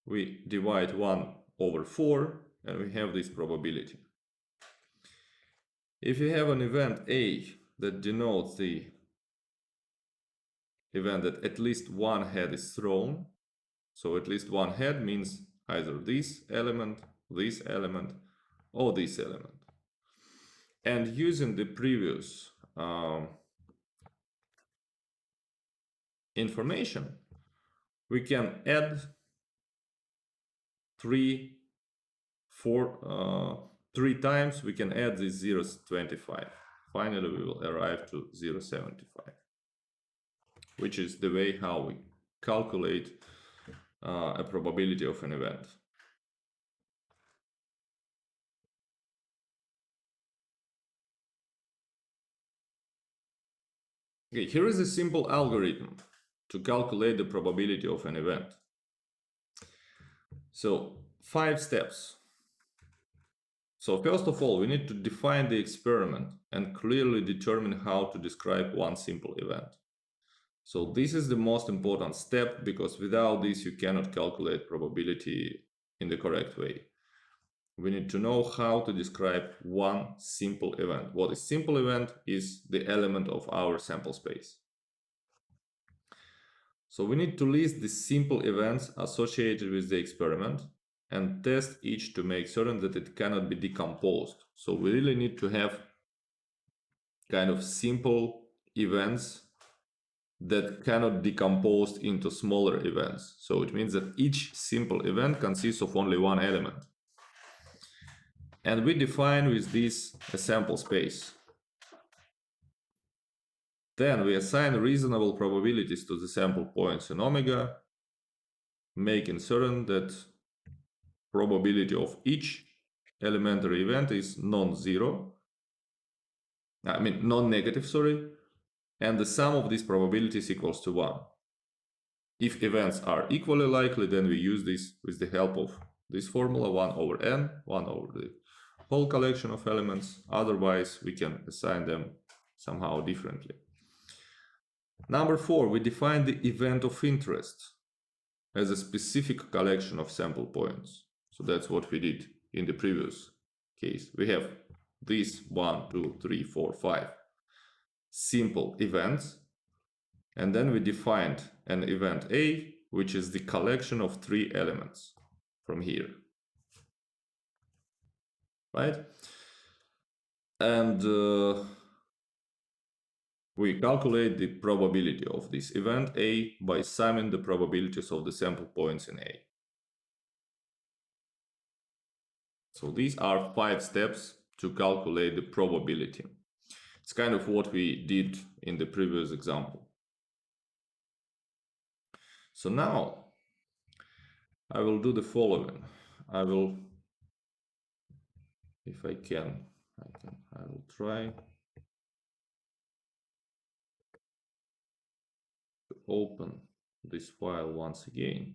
we divide 1 over 4 and we have this probability. If you have an event A that denotes the event that at least one head is thrown, so at least one head means either this element, or this element. And using the previous information, we can add 3 times, we can add this 0.25. Finally, we will arrive to 0.75, which is the way how we calculate a probability of an event. Okay, here is a simple algorithm to calculate the probability of an event. So 5 steps. So first of all, we need to define the experiment and clearly determine how to describe one simple event. So this is the most important step, because without this you cannot calculate probability in the correct way. we need to know how to describe one simple event. What is simple event is the element of our sample space. So we need to list the simple events associated with the experiment and test each to make certain that it cannot be decomposed. So we really need to have kind of simple events that cannot decompose into smaller events. So it means that each simple event consists of only one element. And we define with this a sample space. Then we assign reasonable probabilities to the sample points in omega, making certain that probability of each elementary event is non-negative, and the sum of these probabilities equals to 1. If events are equally likely, then we use this with the help of this formula, 1 over n, 1 over the whole collection of elements. Otherwise, we can assign them somehow differently. Number 4, we define the event of interest as a specific collection of sample points. So that's what we did in the previous case. We have these 1, 2, 3, 4, 5 simple events. And then we defined an event A, which is the collection of 3 elements from here. Right? And we calculate the probability of this event A by summing the probabilities of the sample points in A. So these are 5 steps to calculate the probability. It's kind of what we did in the previous example. So now I will do the following. I will, if I can, I will try to open this file once again.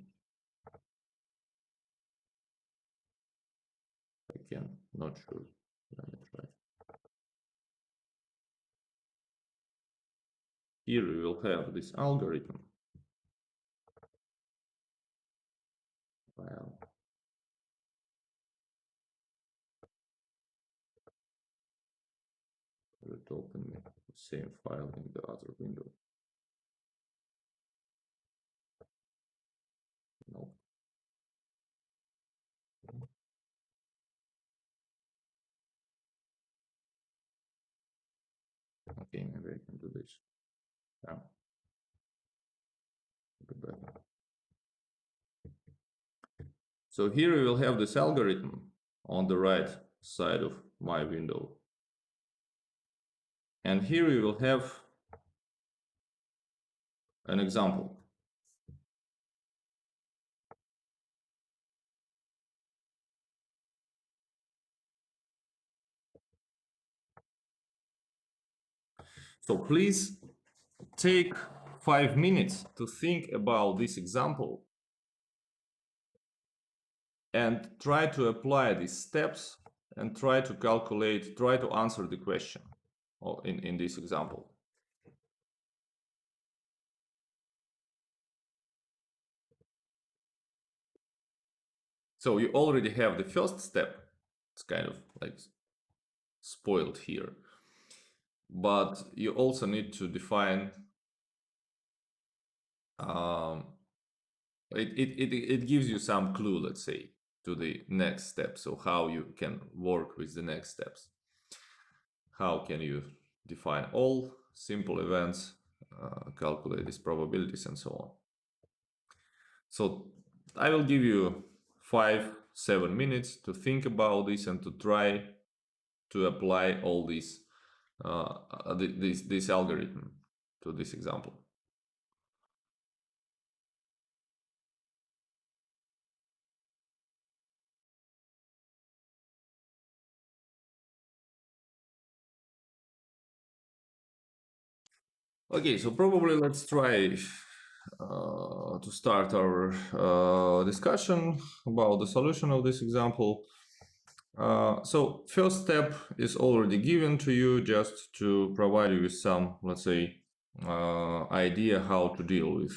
I can, not sure. Let me try. Here we will have this algorithm. File. Let it open the same file in the other window. No. Okay, maybe I can do this. Yeah. Better. So here we will have this algorithm on the right side of my window. And here we will have an example. So please take 5 minutes to think about this example and try to apply these steps and try to calculate, try to answer the question in this example. So you already have the first step. It's kind of like spoiled here. But you also need to define it gives you some clue, let's say, to the next step. So how you can work with the next steps. How can you define all simple events, calculate these probabilities and so on. So I will give you 5-7 minutes to think about this and to try to apply all these this algorithm to this example. Okay, so probably let's try to start our discussion about the solution of this example. So first step is already given to you just to provide you with some, let's say, idea how to deal with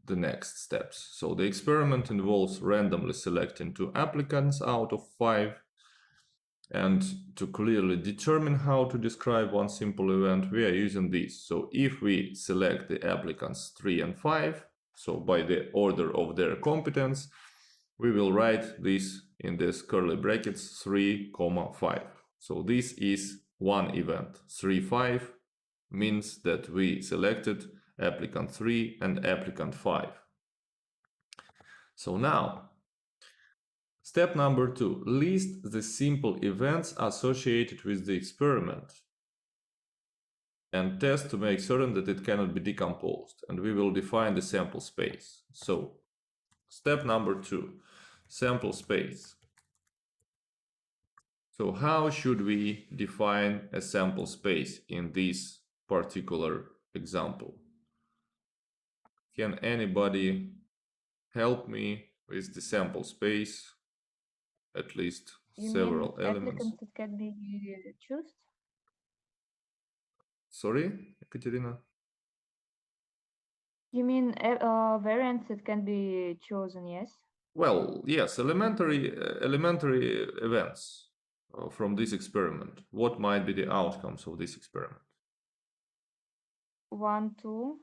the next steps. So the experiment involves randomly selecting 2 applicants out of 5. And to clearly determine how to describe one simple event, we are using this. So if we select the applicants 3 and 5, so by the order of their competence, we will write this in this curly brackets 3, 5. So this is one event. 3, 5 means that we selected applicant 3 and applicant 5. So now, step number 2, list the simple events associated with the experiment and test to make certain that it cannot be decomposed, and we will define the sample space. So, step number 2, sample space. So how should we define a sample space in this particular example? Can anybody help me with the sample space? At least several elements. Applicants that can be chosen? Sorry, Ekaterina? You mean variants that can be chosen, yes? Well, yes, elementary events from this experiment. What might be the outcomes of this experiment? 1, 2.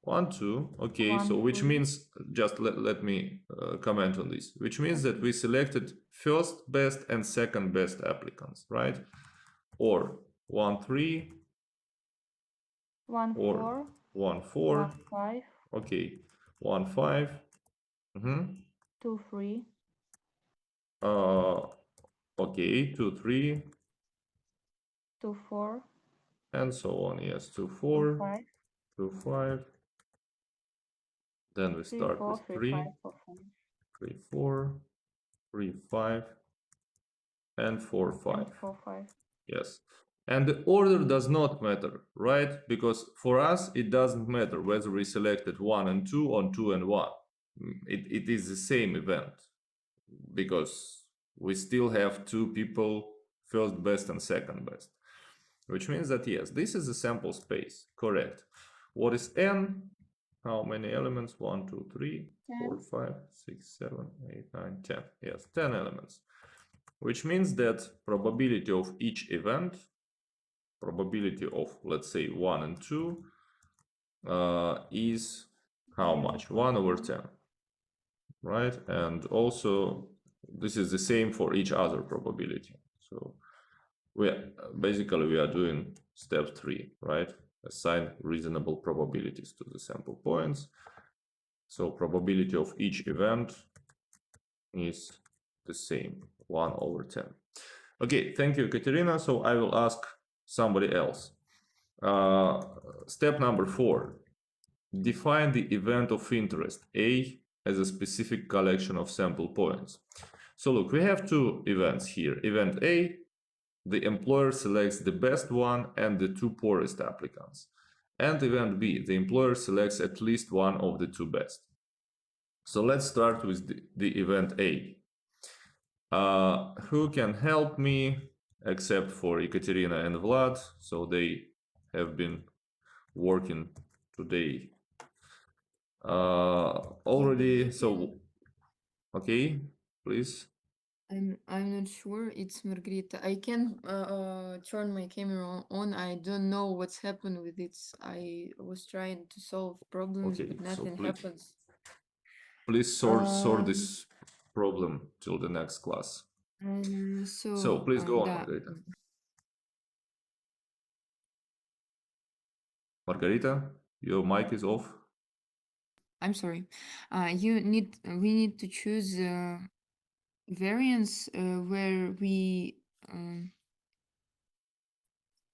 1, 2. Okay, 1, so which 3. means, just let me comment on this, which means that we selected first best and second best applicants, right? Or 1, 3. 1, or 4. 1, 4. 1, 5. Okay, 1, 5. 2, 3. Okay, 2, 3. 2, 4. And so on. Yes, 2, 2, 4. 5. 2, 5. Then we 3, start 4, with 3, 3. 5, 4, 5. 3, 4. 3, 5. And 4, 5. And 4, 5. Yes. And the order does not matter, right? Because for us, it doesn't matter whether we selected 1 and 2 or 2 and 1. It is the same event because we still have 2 people, first best and second best. Which means that, yes, this is a sample space, correct. What is n? How many elements? 1, 2, 3, 4, 5, 6, 7, 8, 9, 10. Yes, 10 elements. Which means that probability of each event, probability of, let's say, 1 and 2, is how much? 1 over 10, right? And also, this is the same for each other probability. So we are doing step 3, right? Assign reasonable probabilities to the sample points. So probability of each event is the same, 1 over 10. Okay, thank you, Katerina. So I will ask somebody else. Step number 4, define the event of interest A as a specific collection of sample points. So look, we have 2 events here. Event A, the employer selects the best one and the 2 poorest applicants. And event B, the employer selects at least one of the 2 best. So let's start with the event A. Who can help me, except for Ekaterina and Vlad? So they have been working today already. So, okay, please. I'm not sure. It's Margarita. I can turn my camera on. I don't know what's happened with it. I was trying to solve problems, Okay, but so nothing happens. Please sort this problem till the next class. So please go on, да. Margarita. Margarita, your mic is off. I'm sorry. We need to choose variance where we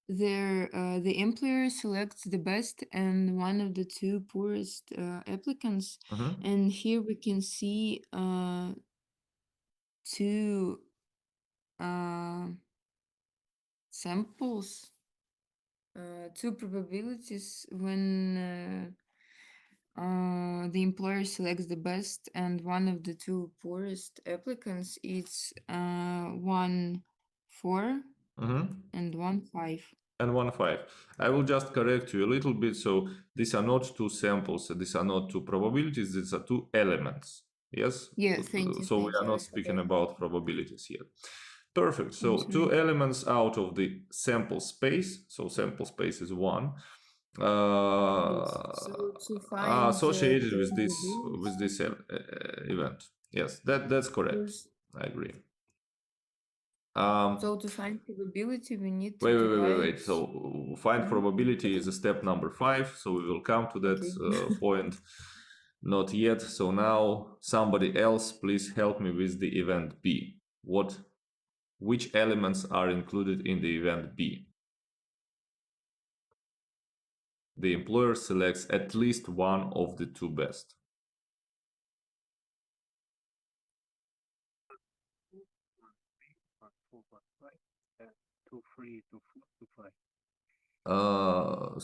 the employer selects the best and one of the 2 poorest applicants, and here we can see 2 samples, 2 probabilities when the employer selects the best and one of the 2 poorest applicants. It's 1, 4 and 1, 5. and 1, 5. I will just correct you a little bit. So these are not two samples. These are not two probabilities. These are two elements. Yes? Yeah, thank you. So we Thank are you. not I speaking forgot. about probabilities here. Perfect. So I'm two sorry. elements out of the sample space. So sample space is 1. Yes. So to find Associated the with this event. Yes, that's correct. probabilities, I agree. so to find probability, we need to Wait. divide. So find Mhm. probability Okay. is a step number 5. So we will come to that Okay. point. Not yet. So now somebody else, please help me with the event B. Which elements are included in the event B? The employer selects at least one of the two best.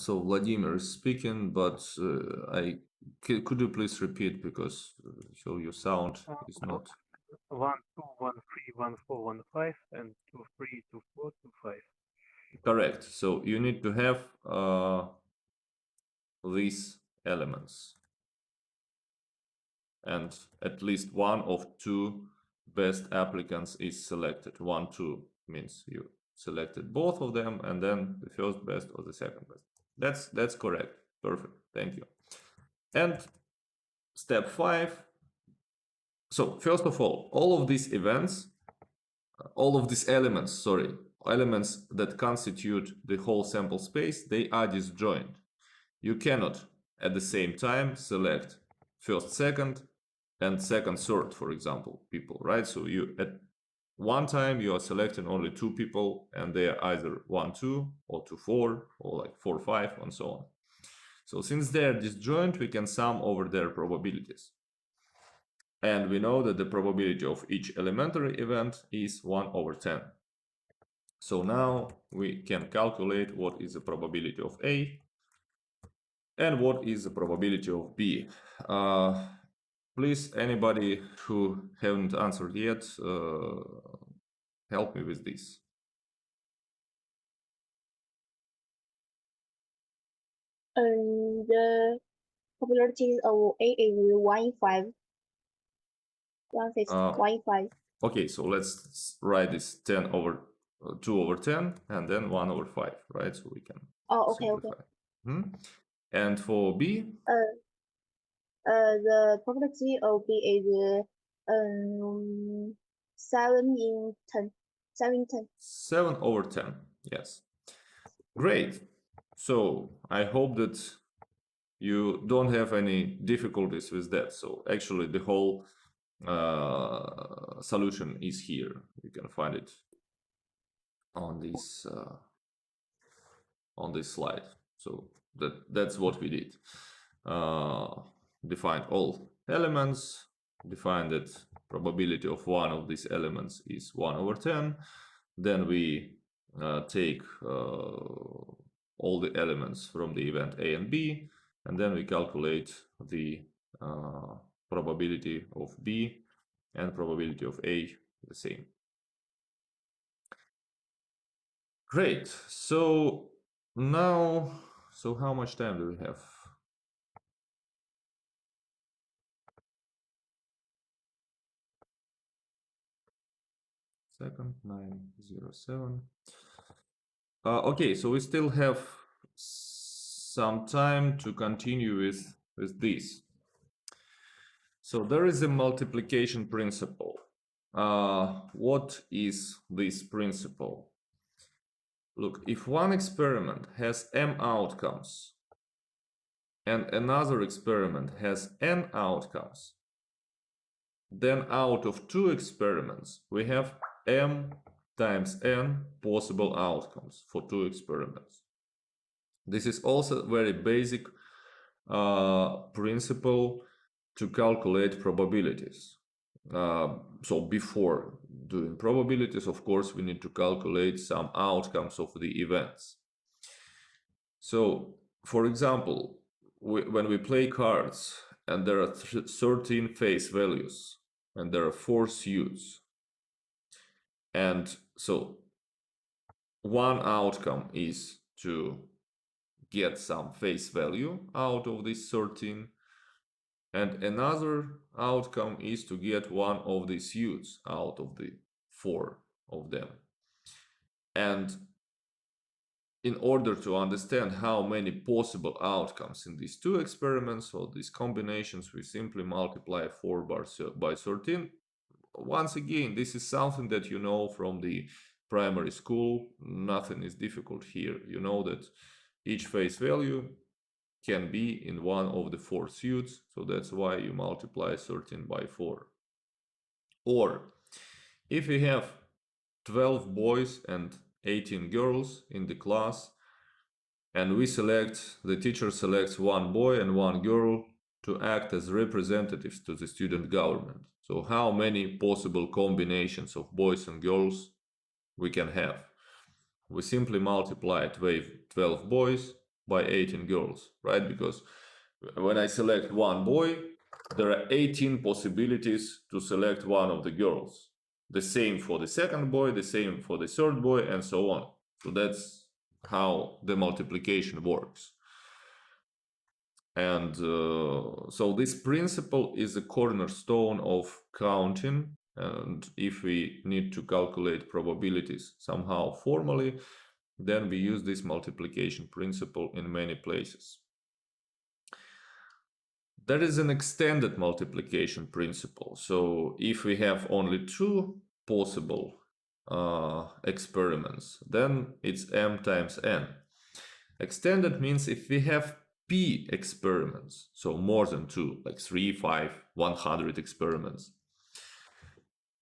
So Vladimir is speaking, but could you please repeat, because so your sound is not 1, 2, 1, 3, 1, 4, 1, 5, and 2, 3, 2, 4, 2, 5. correct. So you need to have these elements, and at least one of two best applicants is selected. 1, 2 means you selected both of them, and then the first best or the second best. That's correct. Perfect. Thank you. And step 5. So first of all of these events, all of these elements that constitute the whole sample space, they are disjoint. You cannot at the same time select first, second, and second, third, for example, people, right? So you at one time you are selecting only 2 people, and they are either 1, 2, or 2, 4, or like 4, 5, and so on. So since they are disjoint, we can sum over their probabilities. And we know that the probability of each elementary event is 1/10. So now we can calculate what is the probability of A and what is the probability of B. Please, anybody who haven't answered yet, help me with this. The probability of A is 1 in 5. 1 in 5. Okay, so let's write this 2/10, and then 1/5, right? So we can simplify. And for B? The probability of B is 7 in 10. 7 in 10. 7/10, yes. Great. So I hope that you don't have any difficulties with that. So actually the whole solution is here. You can find it on this slide. So that's what we did. Defined all elements, defined that probability of one of these elements is 1/10. Then we take all the elements from the event A and B, and then we calculate the probability of B and probability of A the same. Great. So now, how much time do we have? Second, 9:07. Okay, so we still have some time to continue with this. So there is a multiplication principle. What is this principle? Look, if one experiment has m outcomes and another experiment has n outcomes, then out of 2 experiments we have m times n possible outcomes for 2 experiments. This is also a very basic principle to calculate probabilities. So before doing probabilities, of course, we need to calculate some outcomes of the events. So, for example, when we play cards and there are 13 face values and there are 4 suits, and so one outcome is to get some face value out of this 13, and another outcome is to get one of these youths out of the 4 of them. And in order to understand how many possible outcomes in these 2 experiments or these combinations, we simply multiply 4 by 13. Once again, this is something that you know from the primary school. Nothing is difficult here. You know that each face value can be in one of the 4 suits, so that's why you multiply 13 by 4. Or if we have 12 boys and 18 girls in the class, and the teacher selects 1 boy and 1 girl to act as representatives to the student government. So how many possible combinations of boys and girls we can have? We simply multiply 12 boys by 18 girls, right? Because when I select 1 boy, there are 18 possibilities to select one of the girls. The same for the second boy, the same for the third boy, and so on. So that's how the multiplication works. And so this principle is a cornerstone of counting. And if we need to calculate probabilities somehow formally, then we use this multiplication principle in many places. There is an extended multiplication principle. So if we have only 2 possible experiments, then it's m times n. Extended means if we have p experiments, so more than 2, like 3, 5, 100 experiments,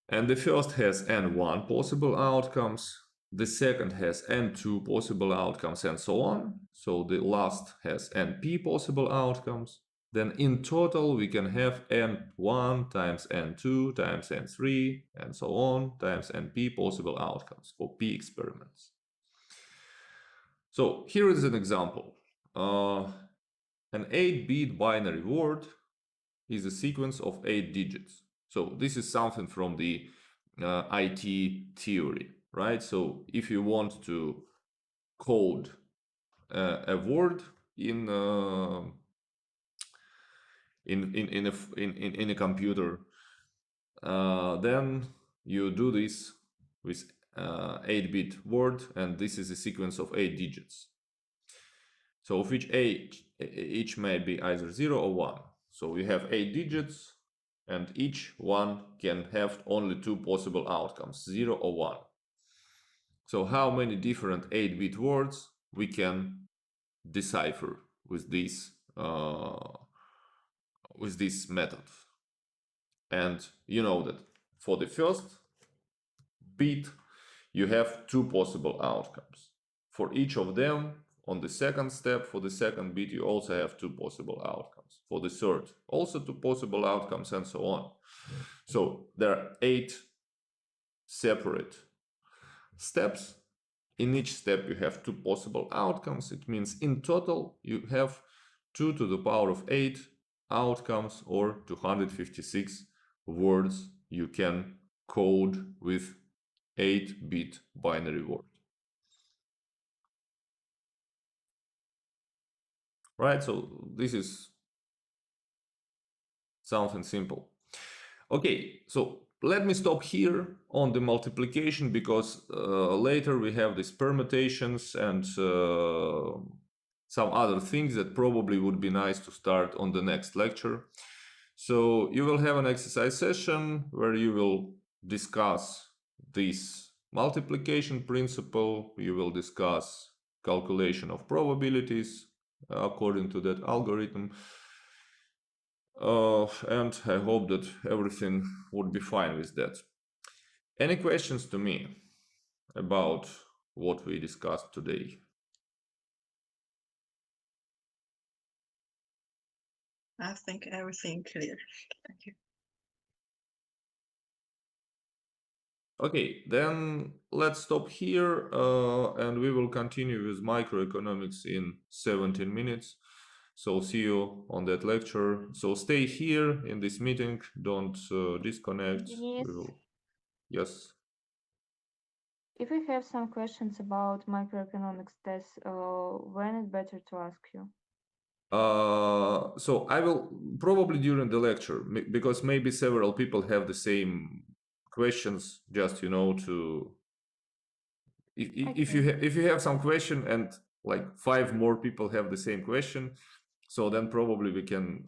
and the first has n1 possible outcomes, the second has n2 possible outcomes, and so on. So the last has np possible outcomes. Then in total we can have n1 times n2 times n3 and so on times np possible outcomes for p experiments. So here is an example. An 8-bit binary word is a sequence of 8 digits. So this is something from the IT theory, right? So if you want to code a word in a computer, then you do this with 8-bit word, and this is a sequence of 8 digits. So of which each may be either 0 or 1. So we have 8 digits, and each one can have only 2 possible outcomes, 0 or 1. So how many different 8-bit words we can decipher with this method? And you know that for the first bit, you have 2 possible outcomes. For each of them, on the second step, for the second bit, you also have 2 possible outcomes. For the third, also 2 possible outcomes, and so on. So there are 8 separate steps. In each step, you have 2 possible outcomes. It means in total, you have 2 to the power of 8 outcomes, or 256 words you can code with 8-bit binary word. Right, so this is something simple. Okay, so let me stop here on the multiplication, because later we have these permutations and some other things that probably would be nice to start on the next lecture. So you will have an exercise session where you will discuss this multiplication principle, you will discuss calculation of probabilities according to that algorithm, and I hope that everything would be fine with that. Any questions to me about what we discussed today? I think everything clear. Thank you. Okay, then let's stop here and we will continue with microeconomics in 17 minutes. So see you on that lecture. So stay here in this meeting, don't disconnect. Денис, Yes. If we have some questions about microeconomics tests, when it's better to ask you? So I will probably during the lecture, because maybe several people have the same questions, just to if you have some question and like 5 more people have the same question, so then probably we can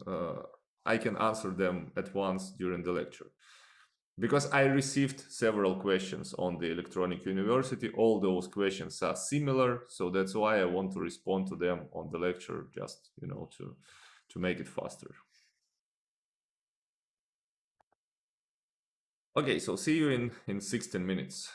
I can answer them at once during the lecture. Because I received several questions on the electronic university, all those questions are similar, so that's why I want to respond to them on the lecture, just to make it faster. Okay, so see you in 16 minutes.